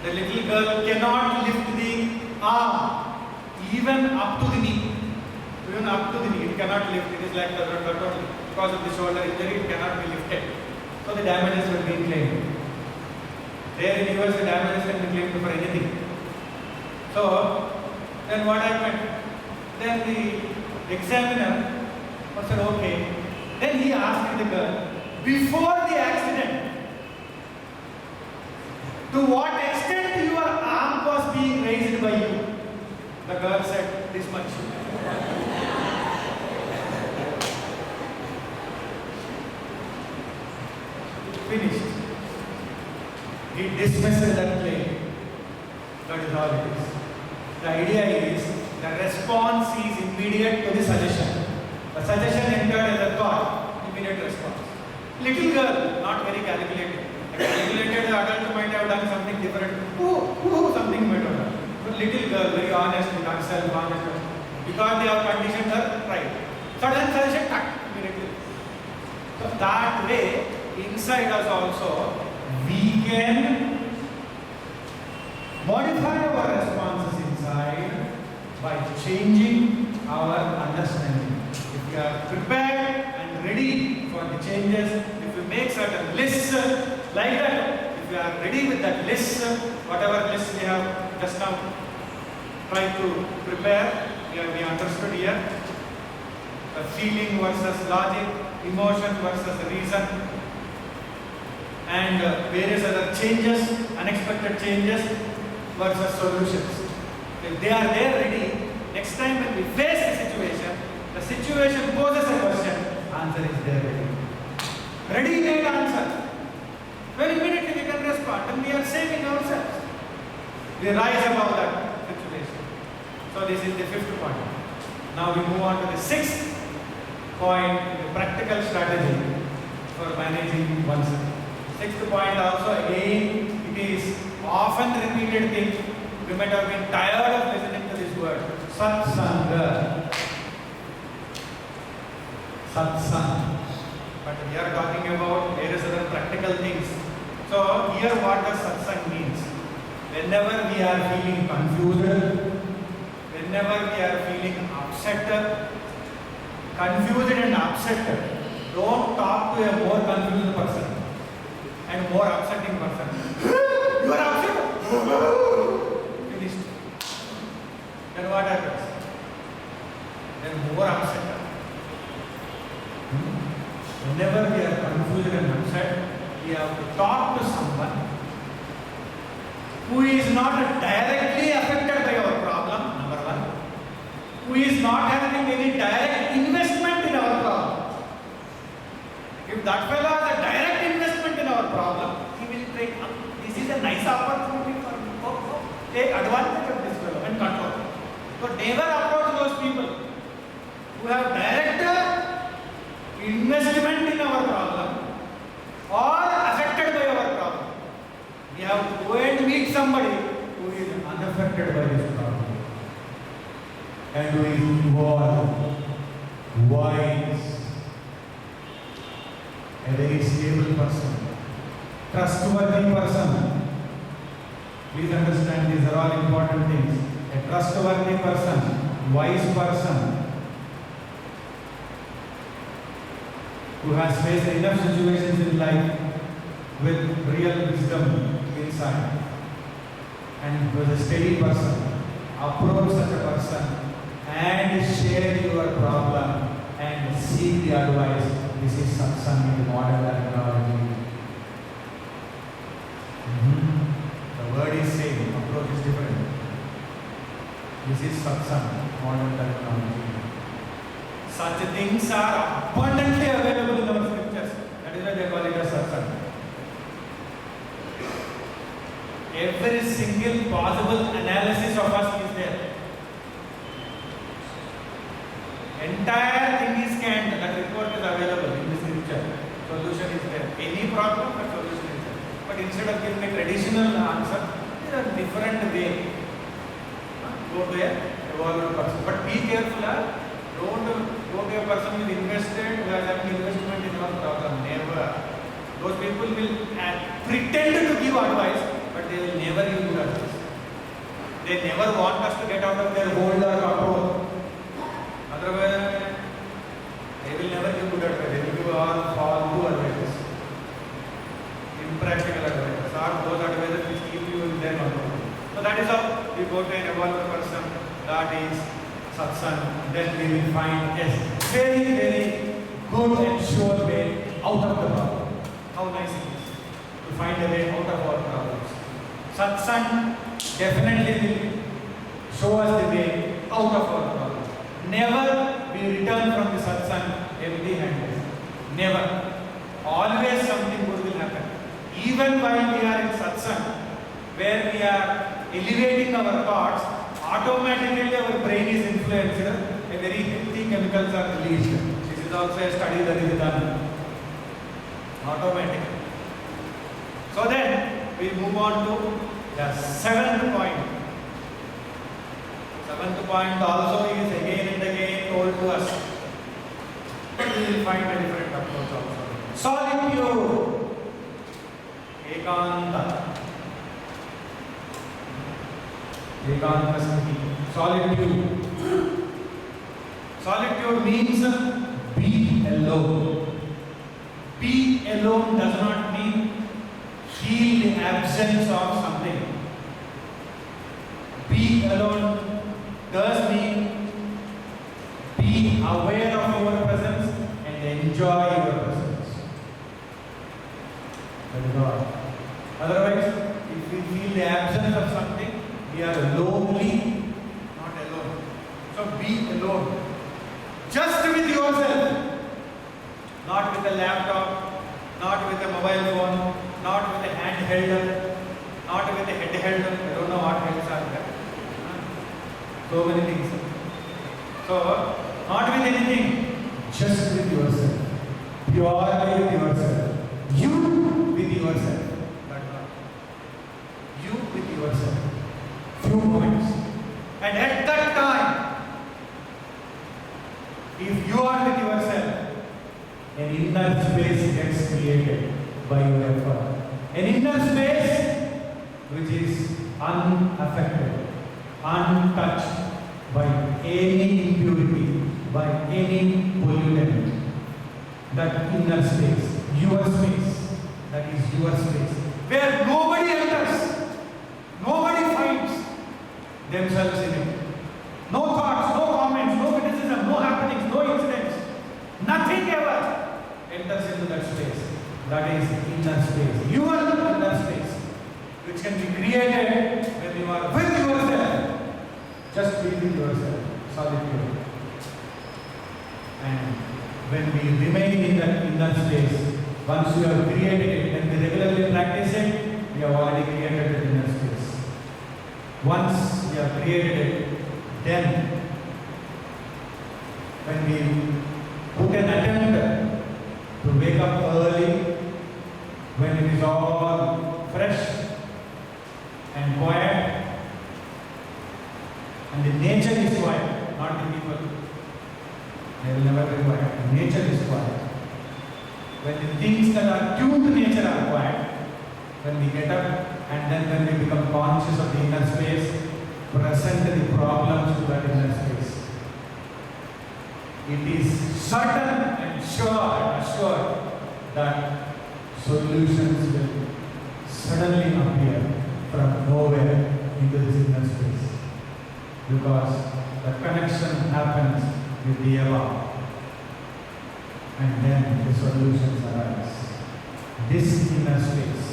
the little girl cannot lift the arm even up to the knee. Even up to the knee, it cannot lift. It is like the total. Because of the shoulder injury, it cannot be lifted. So the damages were being claimed. There in US, the damages can be claimed for anything. So then what happened? Then the examiner said, okay. Then he asked the girl, before the accident, to what extent your arm was being raised by you? The girl said, this much. Finished. He dismissed that claim. That is all it is. The idea is, the response is immediate to the suggestion. The suggestion entered as a thought, immediate response. Little girl, not very calculated. A calculated adult might have done something different. Something might have done. But little girl, very honest with herself, honest. Because they have conditioned her right. Sudden suggestion, cut, immediately. So that way, inside us also, we can modify our responses inside by changing our understanding. If we are prepared and ready for the changes, if we make certain lists like that, if we are ready with that list, whatever list we have just now tried to prepare, we understood here, feeling versus logic, emotion versus reason, and various other changes, unexpected changes versus solutions. If they are there ready, next time when we face the situation poses a question, answer is there ready. Ready-made answer. Very immediately we can respond, and we are saving ourselves. We rise above that situation. So this is the fifth point. Now we move on to the sixth point, the practical strategy for managing oneself. Sixth point also, again, it is often repeated thing. We might have been tired of listening to this word. Satsanga. Satsang. But we are talking about various other practical things. So here what does satsang means? Whenever we are feeling confused, whenever we are feeling upset, confused and upset, don't talk to a more confused person and more upsetting person. You are upset? Finished. Then what happens? Then more upset. Whenever we are confused and upset, we have to talk to someone who is not directly affected by our problem, number one, who is not having any direct investment in our problem. If that fellow has a direct investment in our problem, he will take, this is a nice opportunity for me. Take advantage of this fellow and control. So never approach those people who have direct investment in our problem or affected by our problem. We have to go and meet somebody who is unaffected by this problem and who is involved, wise, a very stable person, trustworthy person. Please understand, these are all important things. A trustworthy person, wise person, who has faced enough situations in life with real wisdom in inside and was a steady person, approach such a person and share your problem and seek the advice. This is satsang in the modern terminology. The word is same, approach is different. This is satsang, modern terminology. Such things are abundantly available in our scriptures. That is why they call it as satsang. Every single possible analysis of us is there. Entire thing is scanned. That report is available in the scripture. Solution is there. Any problem, that solution is there. But instead of giving a traditional answer, there are different ways. Go to a evolved person. But be careful. Don't go to a person who is invested, who has an investment in our problem. Never. Those people will pretend to give advice, but they will never give good advice. They never want us to get out of their hold or control. Otherwise, they will never give good advice. They will give all false advice. Impractical advice. Or those advices which keep you in their control. So that is how we go to an evolved person. That is satsang. Then we will find a very, very good and sure way out of the problem. How nice it is to find a way out of our problems. Satsang definitely will show us the way out of our problem. Never we return from the satsang empty-handed. Never. Always something good will happen. Even while we are in satsang, where we are elevating our thoughts, automatically our brain is influenced. A very healthy chemicals are released. This is also a study that is done. Automatic. So then we move on to the seventh point. Seventh point also is again and again told to us. But we will find a different approach also. Solitude. Ekanta. Ekanta sthiti. Solitude. Solitude means be alone. Be alone does not mean feel the absence of something. Be alone does mean be aware of your presence and enjoy your presence. That is all. Otherwise, if we feel the absence of something, we are lonely, not alone. So be alone. Just with yourself. Not with a laptop, not with a mobile phone, not with a handheld, not with a headheld. I don't know what helps are there. So many things. So, not with anything, just with yourself. Purely with yourself. You with yourself. That's all. You with yourself. Few moments. And at that time, if you are with yourself, an inner space gets created by your effort. An inner space which is unaffected, untouched by any impurity, by any pollutant. That inner space, your space, that is your space, where nobody enters, nobody finds themselves in it. No thoughts, no comments, no criticism, no happenings, no incidents, nothing ever enters into that space. That is inner space. Your inner space, which can be created when you are with yourself. Just be with yourself, solitude. And when we remain in that inner space, once you have created it, when we regularly practice it, we have already created the inner space. Once we have created it, then when we put an attempt to wake up early, when it is all fresh and quiet, and the nature is quiet, not the people. They will never be quiet. Nature is quiet. When the things that are tuned to nature are quiet, when we get up and then when we become conscious of the inner space, present the problems to that inner space. It is certain and sure and assured that solutions will suddenly appear from nowhere into this inner space. Because the connection happens with the above. And then the solutions arise. This inner space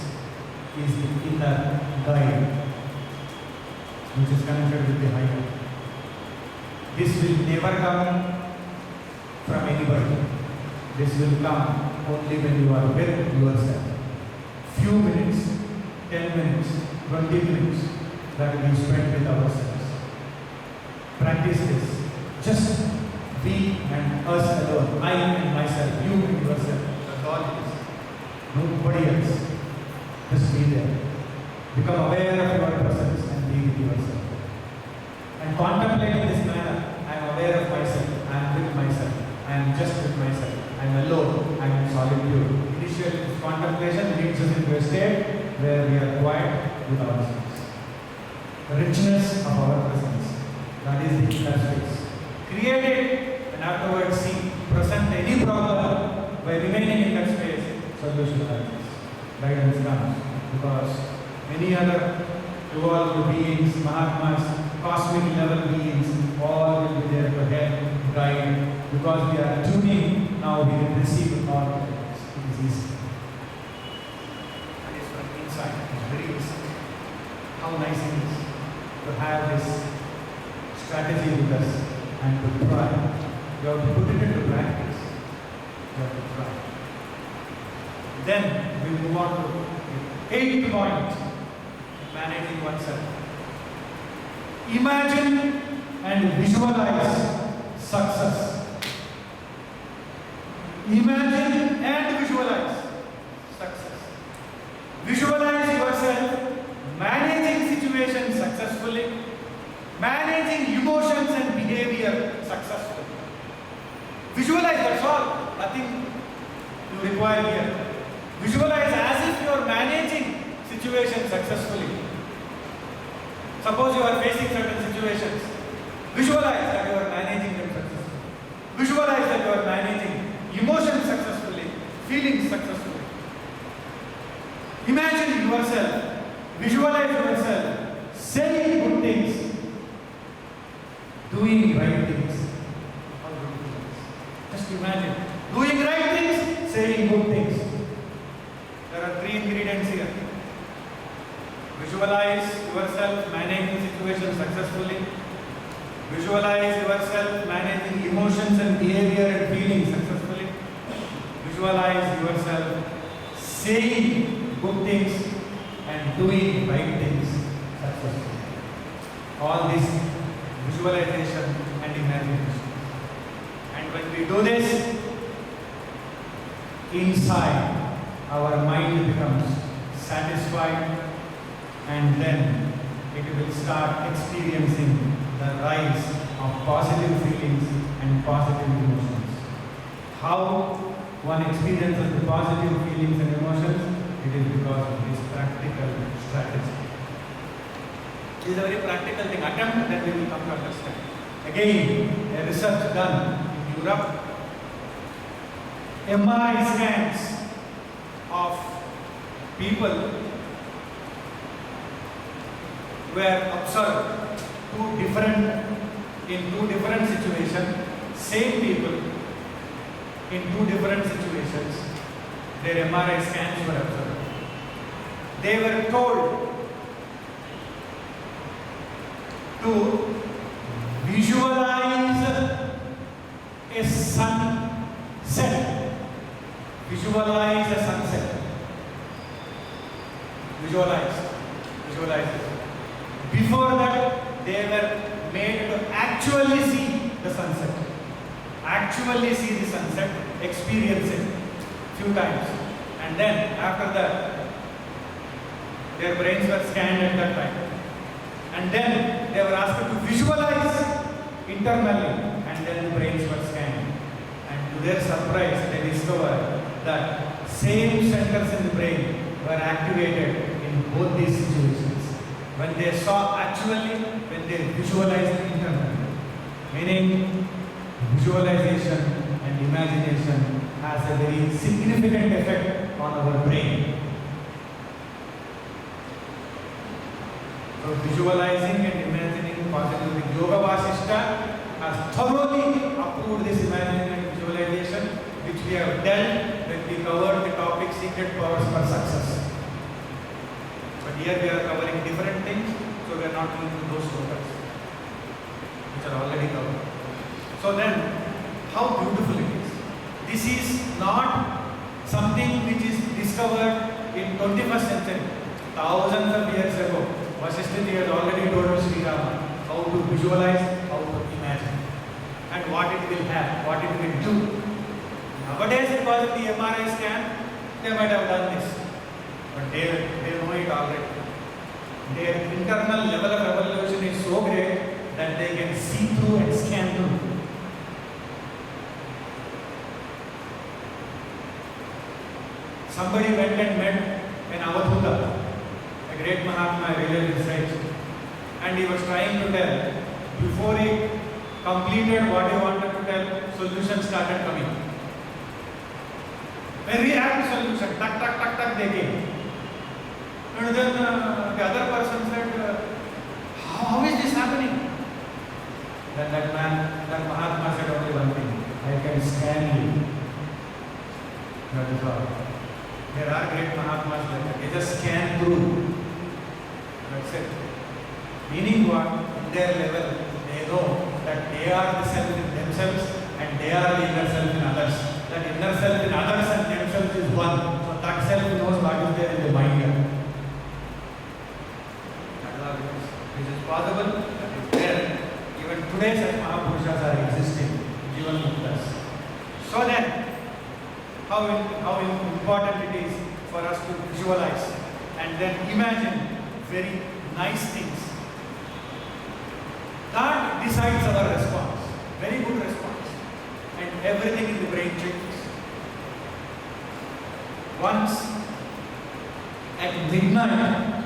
is the inner guide, which is connected with the higher. This will never come from anybody. This will come only when you are with yourself. Few minutes, 10 minutes, 20 minutes that we spend with ourselves. Practice this. Just we and us alone. I and myself, you and yourself. That's all it is. Nobody else. Just be there. Become aware of your presence and be with yourself. And contemplate in this manner. I am aware of myself. I am with myself. I am just with myself. I am alone. I am in solitude. Initially, this contemplation leads us into a state where we are quiet with ourselves. The richness of our presence. That is the inner space. Create it and afterwards see. Present any problem by remaining in that space. Solution arises. Guidance comes. Because many other evolved beings, Mahatmas, cosmic level beings, all will be there to help, guide. Because we are tuning, now we can receive all the guidance. It is easy. That is from inside. It is very easy. How nice it is to have this strategy with us and to try. You have to put it into practice. You have to try. Then we move on to the 8th point, managing oneself. Imagine and visualize success. Imagine and visualize success. Visualize yourself managing situations successfully, managing emotions and behavior successfully. Visualize, that's all. Nothing you require here. Visualize as if you are managing situations successfully. Suppose you are facing certain situations. Visualize that you are managing them successfully. Visualize that you are managing emotions successfully, feelings successfully. Imagine yourself, visualize yourself saying good things, doing right things. Just imagine doing right things, saying good things. There are 3 ingredients here. Visualize yourself managing situations successfully. Visualize yourself managing emotions and behavior and feelings successfully. Visualize yourself saying good things and doing right things successfully. All this visualization and imagination. And when we do this, inside our mind becomes satisfied, and then it will start experiencing the rise of positive feelings and positive emotions. How one experiences the positive feelings and emotions? It is because of this practical strategy. It is a very practical thing. Attempt, and then we will come to understand. Again, a research done in Europe. MRI scans of people were observed in two different situations, same people in 2 different situations, their MRI scans were observed. They were told to visualize a sunset. Visualize a sunset. Visualize it. Before that, they were made to actually see the sunset. Actually see the sunset, experience it few times. And then after that, their brains were scanned at that time. And then they were asked to visualize internally, and then the brains were scanned. And to their surprise, they discovered that same centers in the brain were activated in both these situations. When they saw actually, when they visualized internally. Meaning, visualization and imagination has a very significant effect on our brain. So visualizing and imagining positivity. Yoga Vasishta has thoroughly approved this imagining and visualization, which we have dealt when we covered the topic secret powers for success. But here we are covering different things, so we are not going to those topics, which are already covered. So then, how beautiful it is. This is not something which is discovered in 21st century. Thousands of years ago, Vasishtha has already told Sri Rama how to visualize, how to imagine, and what it will have, what it will do. Nowadays, because of the MRI scan, they might have done this, but they know it already. Their internal level of evolution is so great that they can see through and scan through. Somebody went and met an Avadhuta, a great Mahatma, really research, and he was trying to tell, before he completed what he wanted to tell, solutions started coming. Very rapid solution, tuck, tuck, tuck, tuck, they came. And then the other person said, how is this happening? Then that man, that Mahatma said only one thing, I can scan you. That is all. There are great Mahatmas like that. They just scan through. That's it. Meaning what? In their level, they know that they are the self in themselves and they are the inner self in others. That inner self in others and themselves is one. So that self knows what is there in the mind. That is all it is. This is possible. That is there. Even today, such Mahapurushas are existing. Jivan Muktas. So then, how important it is for us to visualize and then imagine very nice things. God decides our response, very good response, and everything in the brain changes. Once at midnight,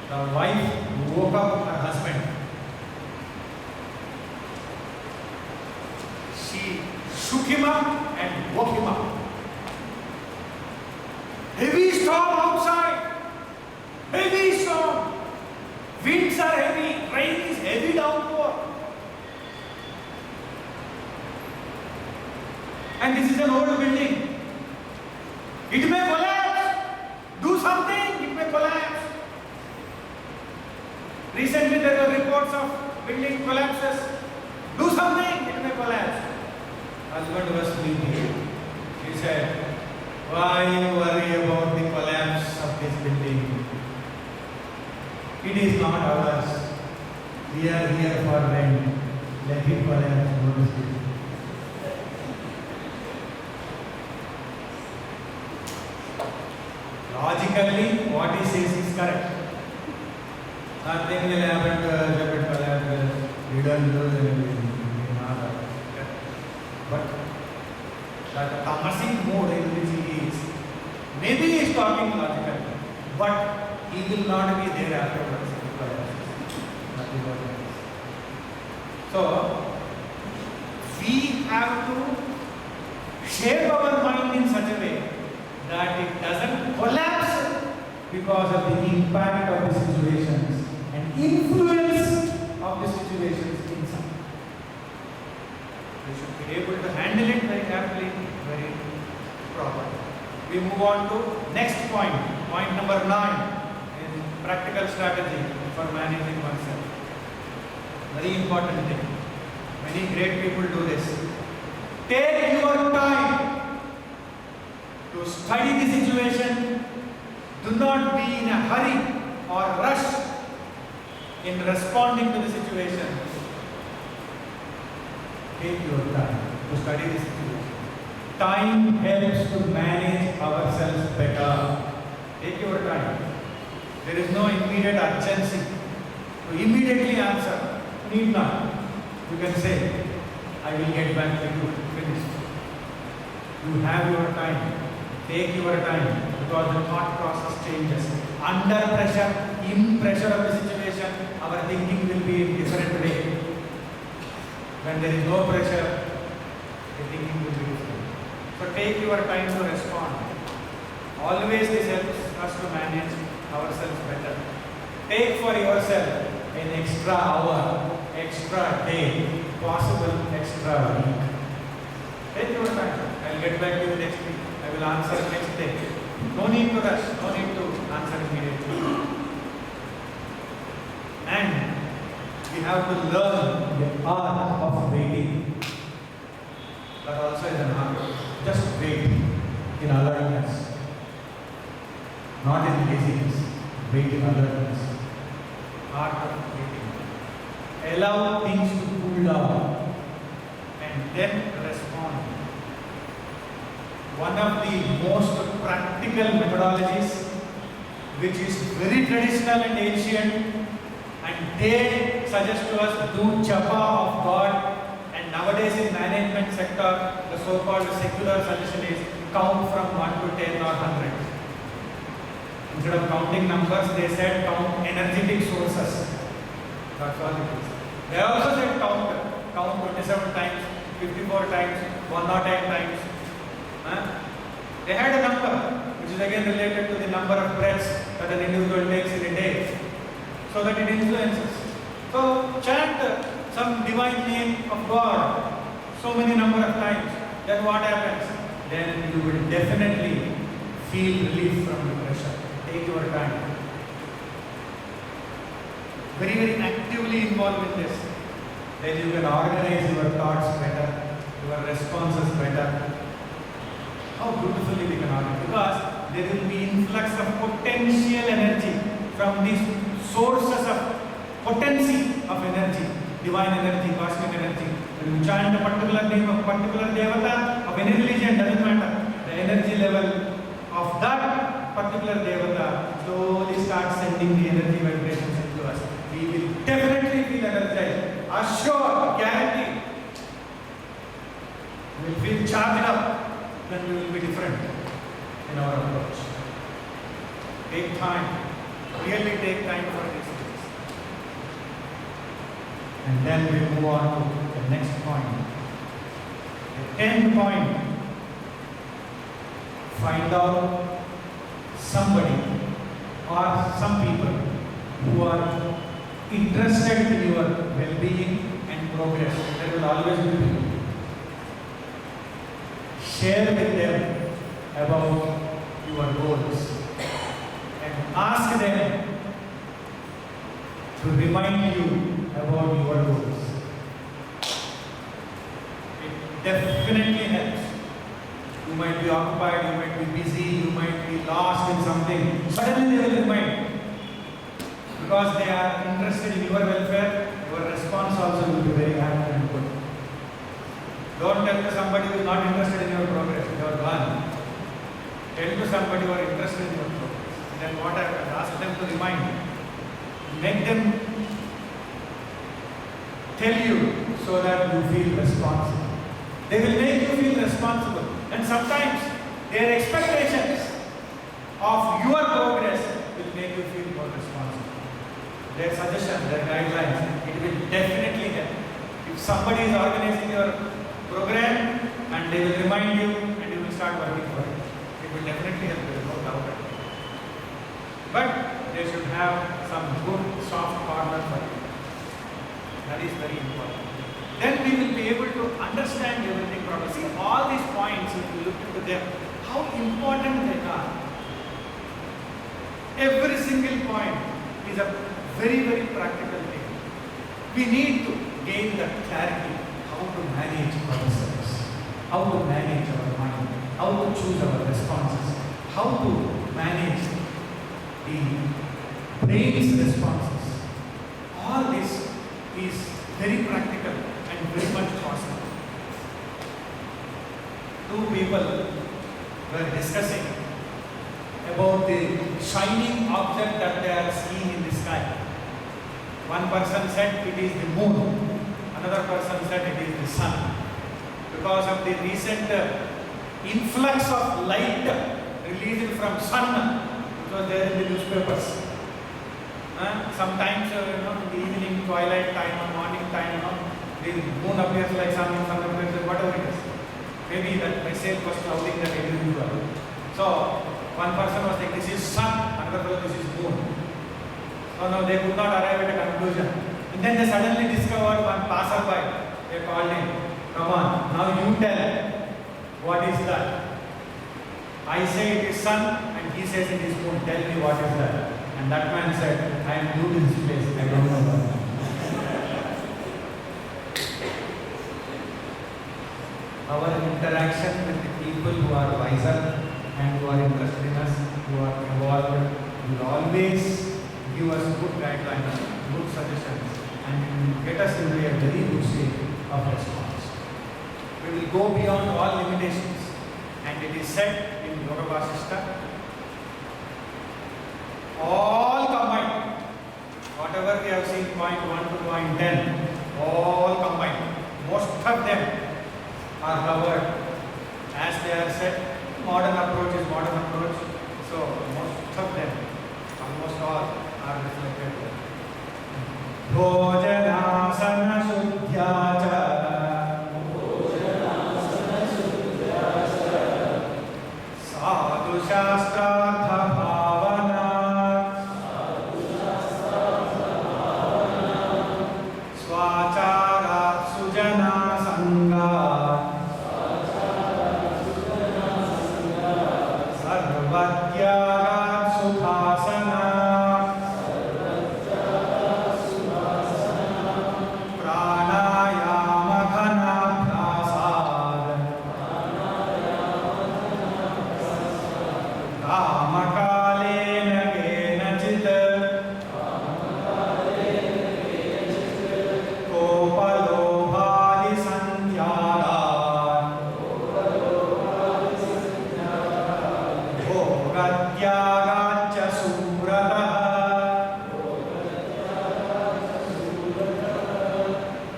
the wife woke up her husband. She shook him up and woke him up. Heavy storm outside. Heavy storm. Winds are heavy. Rain is heavy downpour. And this is an old building. It may collapse. Do something. It may collapse. Recently there were reports of building collapses. Do something. It may collapse. Husband was sleeping. He said, why you worry about the collapse of this building? It is not ours. We are here for rent. Let it collapse. What is it? Logically, what he says is correct. Nothing will happen to us if it collapses. We don't do anything. But that tamasic mode in which he is, maybe he is talking logically, but he will not be there afterwards. That is what it is. So, we have to shape our mind in such a way that it doesn't collapse because of the impact of the situations and influence of the situations inside. We should be able to handle it very carefully, very properly. We move on to next point, point number 9 in practical strategy for managing oneself. Very important thing. Many great people do this. Take your time to study the situation. Do not be in a hurry or rush in responding to the situation. Take your time to study the situation. Time helps to manage ourselves better. Take your time. There is no immediate urgency to immediately answer. Need not. You can say, I will get back to you. Finished. You have your time. Take your time because the thought process changes. Under pressure, in pressure of the situation, our thinking will be in different way. When there is no pressure, the thinking will be different. So take your time to respond. Always this helps us to manage ourselves better. Take for yourself an extra hour, extra day, possible extra week. Take your time. I'll get back to you next week. I will answer next day. No need to rush. No need to answer immediately. And we have to learn the art of waiting. That also is an art. Just wait in alertness. Not in laziness. Wait in alertness. Art of waiting. Allow things to cool down and then respond. One of the most practical methodologies, which is very traditional and ancient, and they suggest to us do japa of God, and nowadays in management sector, the so-called secular suggestion is count from 1 to 10 or 100. Instead of counting numbers, they said count energetic sources. That's all it is. They also said count 27 times, 54 times, 108 times. They had a number, which is again related to the number of breaths that an individual takes in a day, so that it influences. So chant some divine name of God so many number of times. Then what happens? Then you will definitely feel relief from the pressure. Take your time. Very, very actively involved in this. Then you can organize your thoughts better, your responses better. How beautifully we can organize. Because there will be influx of potential energy from these sources of potency of energy, divine energy, cosmic energy. When you chant a particular name of particular devata of any religion, doesn't matter. The energy level of that particular devata slowly starts sending the energy vibrations into us. We will definitely feel energized. Assured, guaranteed. We will feel charged up. Then we will be different in our approach. Take time. Really take time for these things. And then we move on to the next point. The 10th point. Find out somebody or some people who are interested in your well-being and progress. There will always be people. Share with them about your goals and ask them to remind you about your goals. It definitely helps. You might be occupied, you might be busy, you might be lost in something. Suddenly they will remind. Because they are interested in your welfare, your response also will be very active and good. Don't tell to somebody who is not interested in your progress, you are gone. Tell to somebody who are interested in your progress. Then what happens? Ask them to remind you. Make them tell you so that you feel responsible. They will make you feel responsible. And sometimes their expectations of your progress will make you feel more responsible. Their suggestions, their guidelines, it will definitely help. If somebody is organizing your program and they will remind you and you will start working for it, it will definitely help you, no doubt. But they should have some good soft corner for you. That is very important. Then we will be able to understand everything properly. See, all these points, if you look into them, how important they are. Every single point is a very, very practical thing. We need to gain the clarity how to manage ourselves, how to manage our mind, how to choose our responses, how to manage the brain's responses. All this is very practical and very much possible. Two people were discussing about the shining object that they are seeing in the sky. One person said it is the moon, another person said it is the sun. Because of the recent influx of light released from sun, which was there in the newspapers. Sometimes, in the evening, twilight time or morning time, the moon appears like sun appears, whatever it is. Maybe that message was clouding that individual. So, one person was like, this is sun, another person, this is moon. Oh no, they could not arrive at a conclusion. And then they suddenly discovered one passerby. They called him, come on, now you tell, what is that? I say it is sun, and he says it is moon. Tell me what is that? And that man said, I am new to this place, I don't know what. Our interaction with the people who are wiser and who are interested in us, who are evolved, will always give us good guidelines, good suggestions, and get us into a very good state of response. We will go beyond all limitations, and it is said in Yoga Vasishta, all combined, whatever we have seen, point 1 to point 10, all combined, most of them are covered as they are said. Modern approach is modern approach, so most of them, almost all, are reflected there. Bhojanasana Shuddhyacha Sadhu Shastrartha Bhavana Swacharat Sujana Sangha Sarvatyagat Sukhasana Pranayama Ghanabhyasad Kamakalena Kenachit Kopalobhadi Santyagat Bhogatyagaccha Subrataha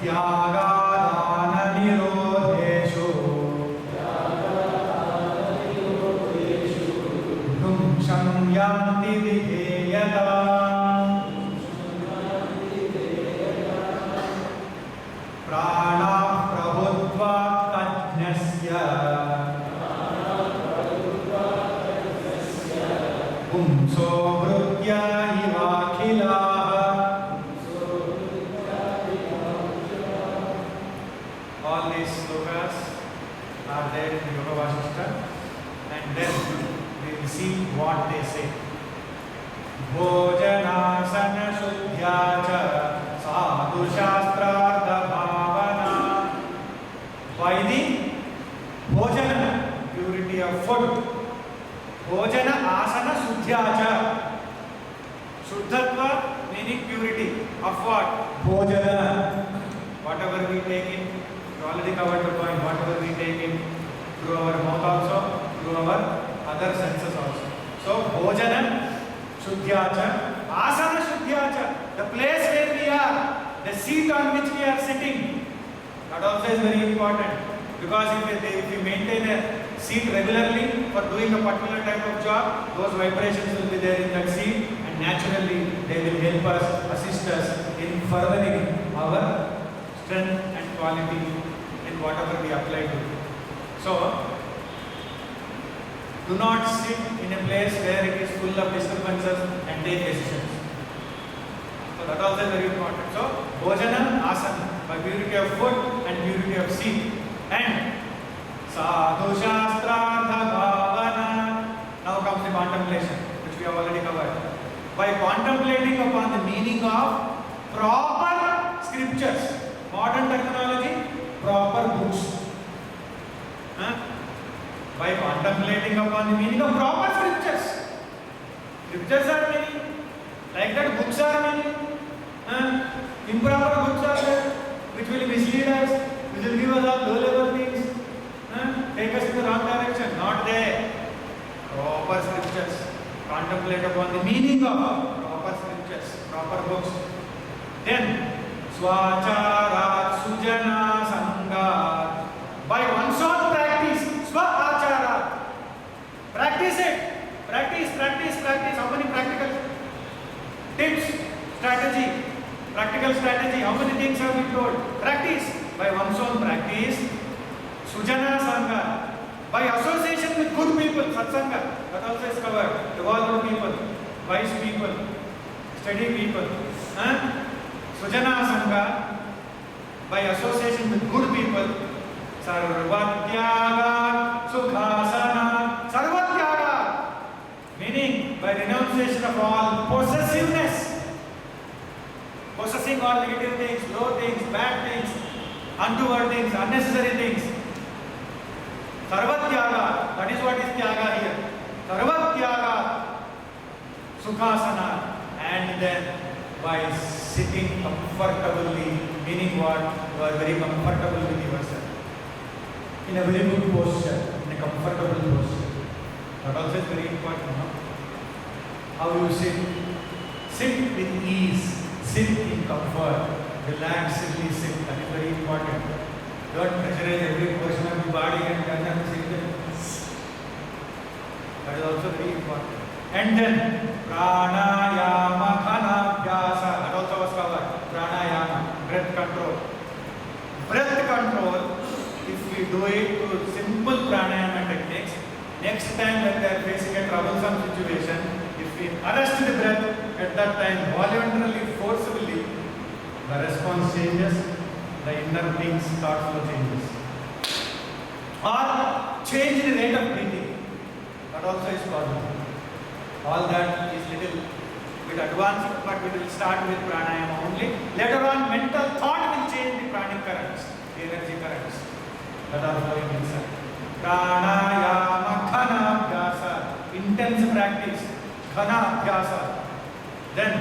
Tyagadana Nirodheshu Dhumsham Yanti Vidheyatam Prana Prabhutva Tajnasya Pumso Bhrutya Ivakhilaha. All these slokas are there in Yoga Vasishta, and then we will see what they say. Bhojanasana Shuddhyacha Sadhu Shastrartha Bhavana. By the Bhojana, purity of food. Bhojana Asana Shuddhyacha. Shuddhatva meaning purity. Of what? Bhojana. Whatever we take in, we already covered the point, whatever we take in through our mouth also, through our other senses also. So, Bhojana Shuddhyacha, Asana Shuddhyacha, the place where we are, the seat on which we are sitting, that also is very important. Because if we maintain a seat regularly for doing a particular type of job, those vibrations will be there in that seat, and naturally they will help us, assist us in furthering our strength and quality in whatever we apply to. So, do not sit in a place where it is full of disturbances and take decisions. So that also is very important. So, Bhojana, Asana, by purity of food and purity of seat. And Sadhu Shastrartha Bhavana. Now comes the contemplation, which we have already covered. By contemplating upon the meaning of proper scriptures, modern terminology, proper books. By contemplating upon the meaning of proper scriptures. Scriptures are many, like that books are many. Improper books are there, which will mislead us, which will give us all low-level things, take us in the wrong direction. Not there. Proper scriptures. Contemplate upon the meaning of proper scriptures, proper books. Then, Swacharat Sujana Sangat. By one's own practice, Swacharat. Practice it. Practice. How many practical tips, strategy, practical strategy, how many things have been told? Practice. By one's own practice, Sujana Sangha. By association with good people, Satsanga, that also is covered. Devout people, wise people, steady people. Sujana Sangha, by association with good people, Sarvatyaga Sukhasana. Sarvatyaga, meaning by renunciation of all possessiveness, possessing all negative things, low things, bad things, untoward things, unnecessary things. Sarvatyaga, that is what is Tyaga here. Sarvatyaga Sukhasana, and then by sitting comfortably, meaning what? You are very comfortable with yourself. In a very good posture, in a comfortable posture. That also is very important. No? How you sit? Sit with ease, sit in comfort, relaxedly sit. That is very important. Don't pressurize every portion of the body and turn and sit there. That is also very important. And then pranayama khanabhyasa, that also was covered. Pranayama, breath control. Breath control, if we do it through simple pranayama techniques, next time when they are facing a troublesome situation, if we arrest the breath at that time voluntarily, forcibly, the response changes, the inner being's thought flow changes. Or change the rate of breathing. That also is possible. All that is little bit advanced, but we will start with pranayama only. Later on, mental thought will change the pranic currents, the energy currents that are flowing inside. Pranayama khana abhyasa, intense practice, khana abhyasa. Then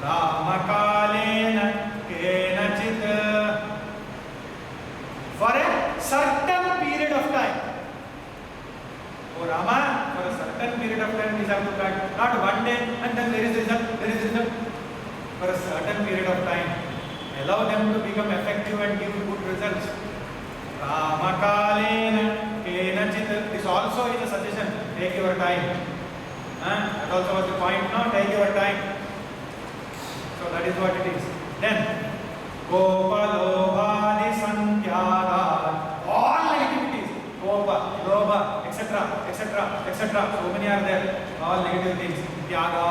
ramakalena kenachit, for a certain period of time. Oh Rama, for a certain period of time we have to practice, not one day and then there is result. For a certain period of time, allow them to become effective and give good results. Ramakalena kenachit, this also is a suggestion, take your time. That also was the point, no? Take your time. So that is what it is. Then, Kopa, Lobha, Santyaga, all negativities, Kopa, Lobha, etc., etc., etc. So many are there. All negative things. Tyaga,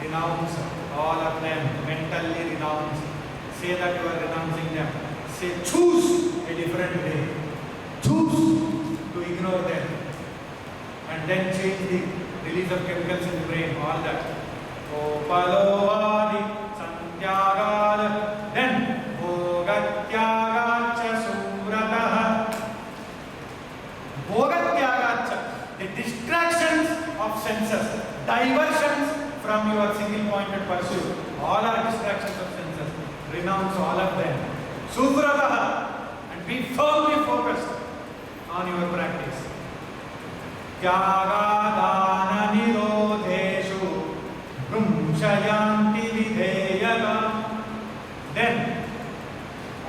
renounce all of them. Mentally renounce. Say that you are renouncing them. Say, choose a different way. Choose to ignore them. And then change the release of chemicals in the brain. All that. Kopa, Lobha, Santyaga. Then, Bhogatyaga Surataha. Bhogatyaga, the distractions of senses, diversions from your single pointed pursuit. All are distractions of senses. Renounce all of them. Subrataha, and be firmly focused on your practice. Tyaga dana nirodheshu brumshayanti videyaga. Then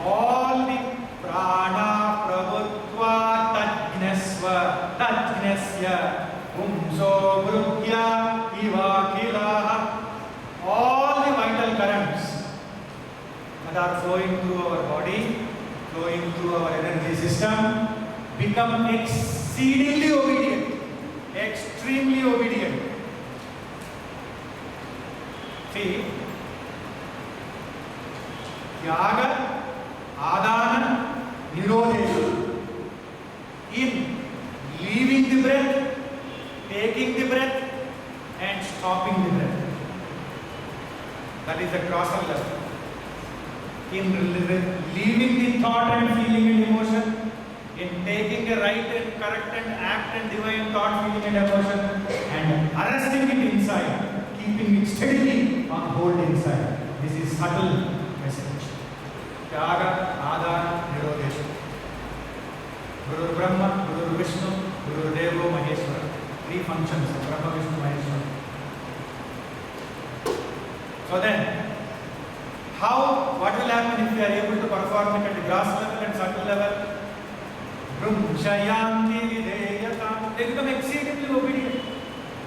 all the prana prabhutva tajnasya umso brutya ivakilaha, all the vital currents that are flowing through our body, flowing through our energy system, become exceedingly obedient, extremely obedient. See, Tyaga, Adana, Nirodheshu. In leaving the breath, taking the breath, and stopping the breath. That is the causal level. In leaving the thought and feeling and emotion, in taking the right and correct and act and divine thought, feeling and emotion, and arresting it inside, keeping it steadily on hold inside. This is subtle message. Tyaga, Adana, Nirodheshu. Guru Brahma, Guru Vishnu, Guru Devo Maheshwara. Three functions of Brahma, Vishnu, Maheshwara. So then, what will happen if we are able to perform it at the gross level and subtle level? Brumshayanti videyata. They become exceedingly obedient.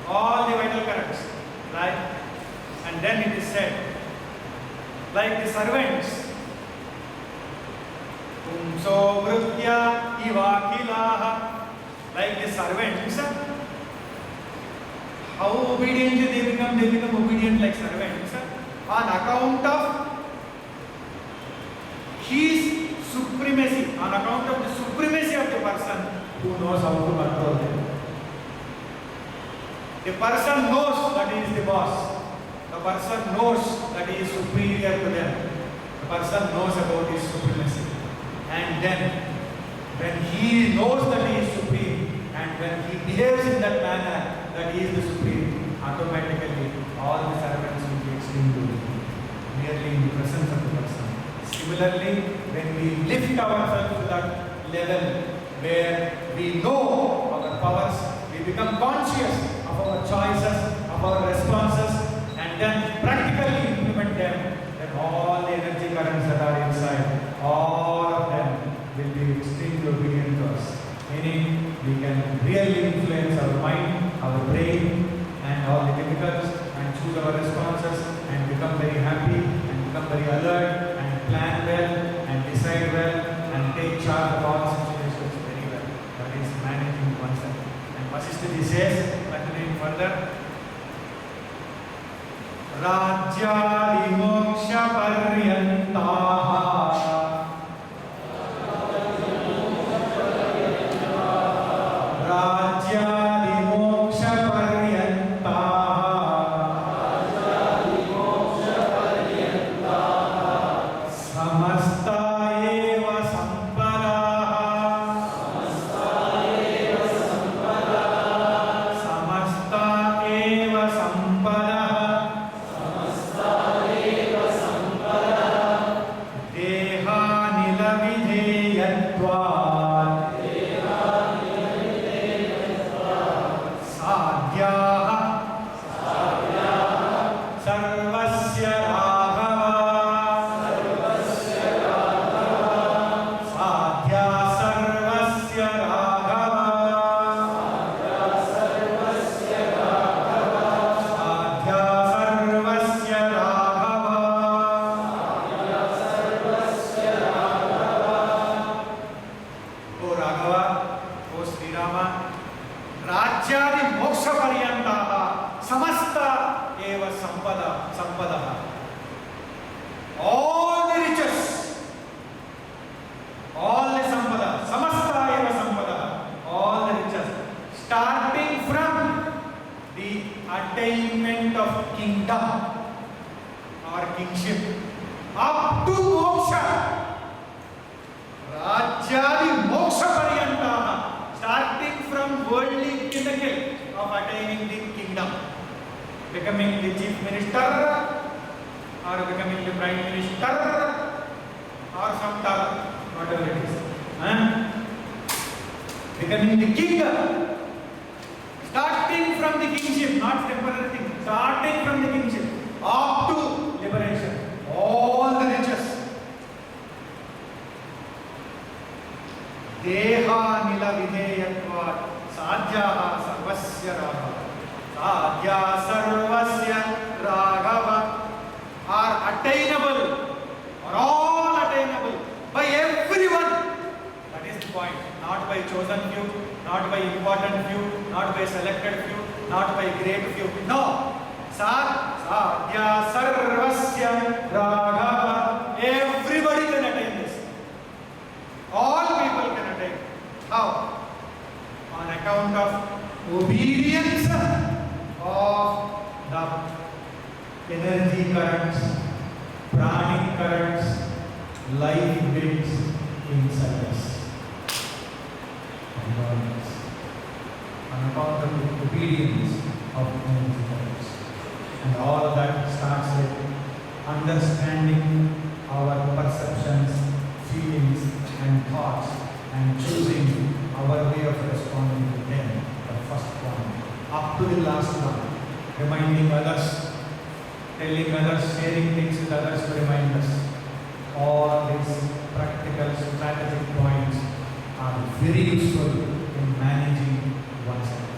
All the vital currents. Right? And then it is said, like the servants, Umso Vrutya Ivakilaha, like the servants, how obedient they become obedient like servants on account of his supremacy, on account of the supremacy of the person who knows how to control them. The person knows that he is the boss. The person knows that he is superior to them. The person knows about his supremacy. And then, when he knows that he is supreme, and when he behaves in that manner that he is the supreme, automatically all the servants will be extremely obedient, merely in the presence of the person. Similarly, when we lift ourselves to that level where we know our powers, we become conscious of our choices, of our responses, and then practically implement them, then all the energy currents that are inside, all of them will be extremely obedient to us. Meaning, we can really influence our mind, our brain, and all the chemicals, and choose our responses, and become very happy, and become very alert, and plan well, and decide well, and take charge of all situations very well. That is managing oneself. And Vasishtha says, continuing further, Rajyadi moksha paryantaha Rajyadi moksha paryantaha Samasta eva sampadaha Samasta eva sampadaha Deha nilavideyatvat Sadhyaha sarvasya raghava Sadhya sarvasya raghava Sadhya sarvasya raghava O Raghava, O Sri Rama, Rajyadi moksha paryantaha samasta eva sampadaha. All the riches, all the sampada, samasta eva sampadaha, all the riches, starting from the attainment of kingdom or kingship up to moksha. Rajyadi moksha paryantaha, starting from worldly pinnacle of attaining the kingdom, becoming the chief minister or becoming the prime minister or some type, whatever it is. Becoming the king, starting from the kingship, not temporary thing, starting from the kingship up to liberation, all the riches. Deha nila videyatvat sadhyaha sarvasya raghava Sadhya sarvasya raghava are attainable, are all attainable by everyone. That is the point. Not by chosen few, not by important few, not by selected few, not by great few. No. Sadhya sarvasya raghava. Everybody can attain this. All people can attain. How? On account of obedience of the energy currents, pranic currents, life winds inside us. On account of the obedience of energy currents. And all that starts with understanding our perceptions, feelings, and thoughts, and choosing our way of responding to them, the first one, up to the last one, reminding others, telling others, sharing things with others to remind us. All these practical strategic points are very useful in managing oneself.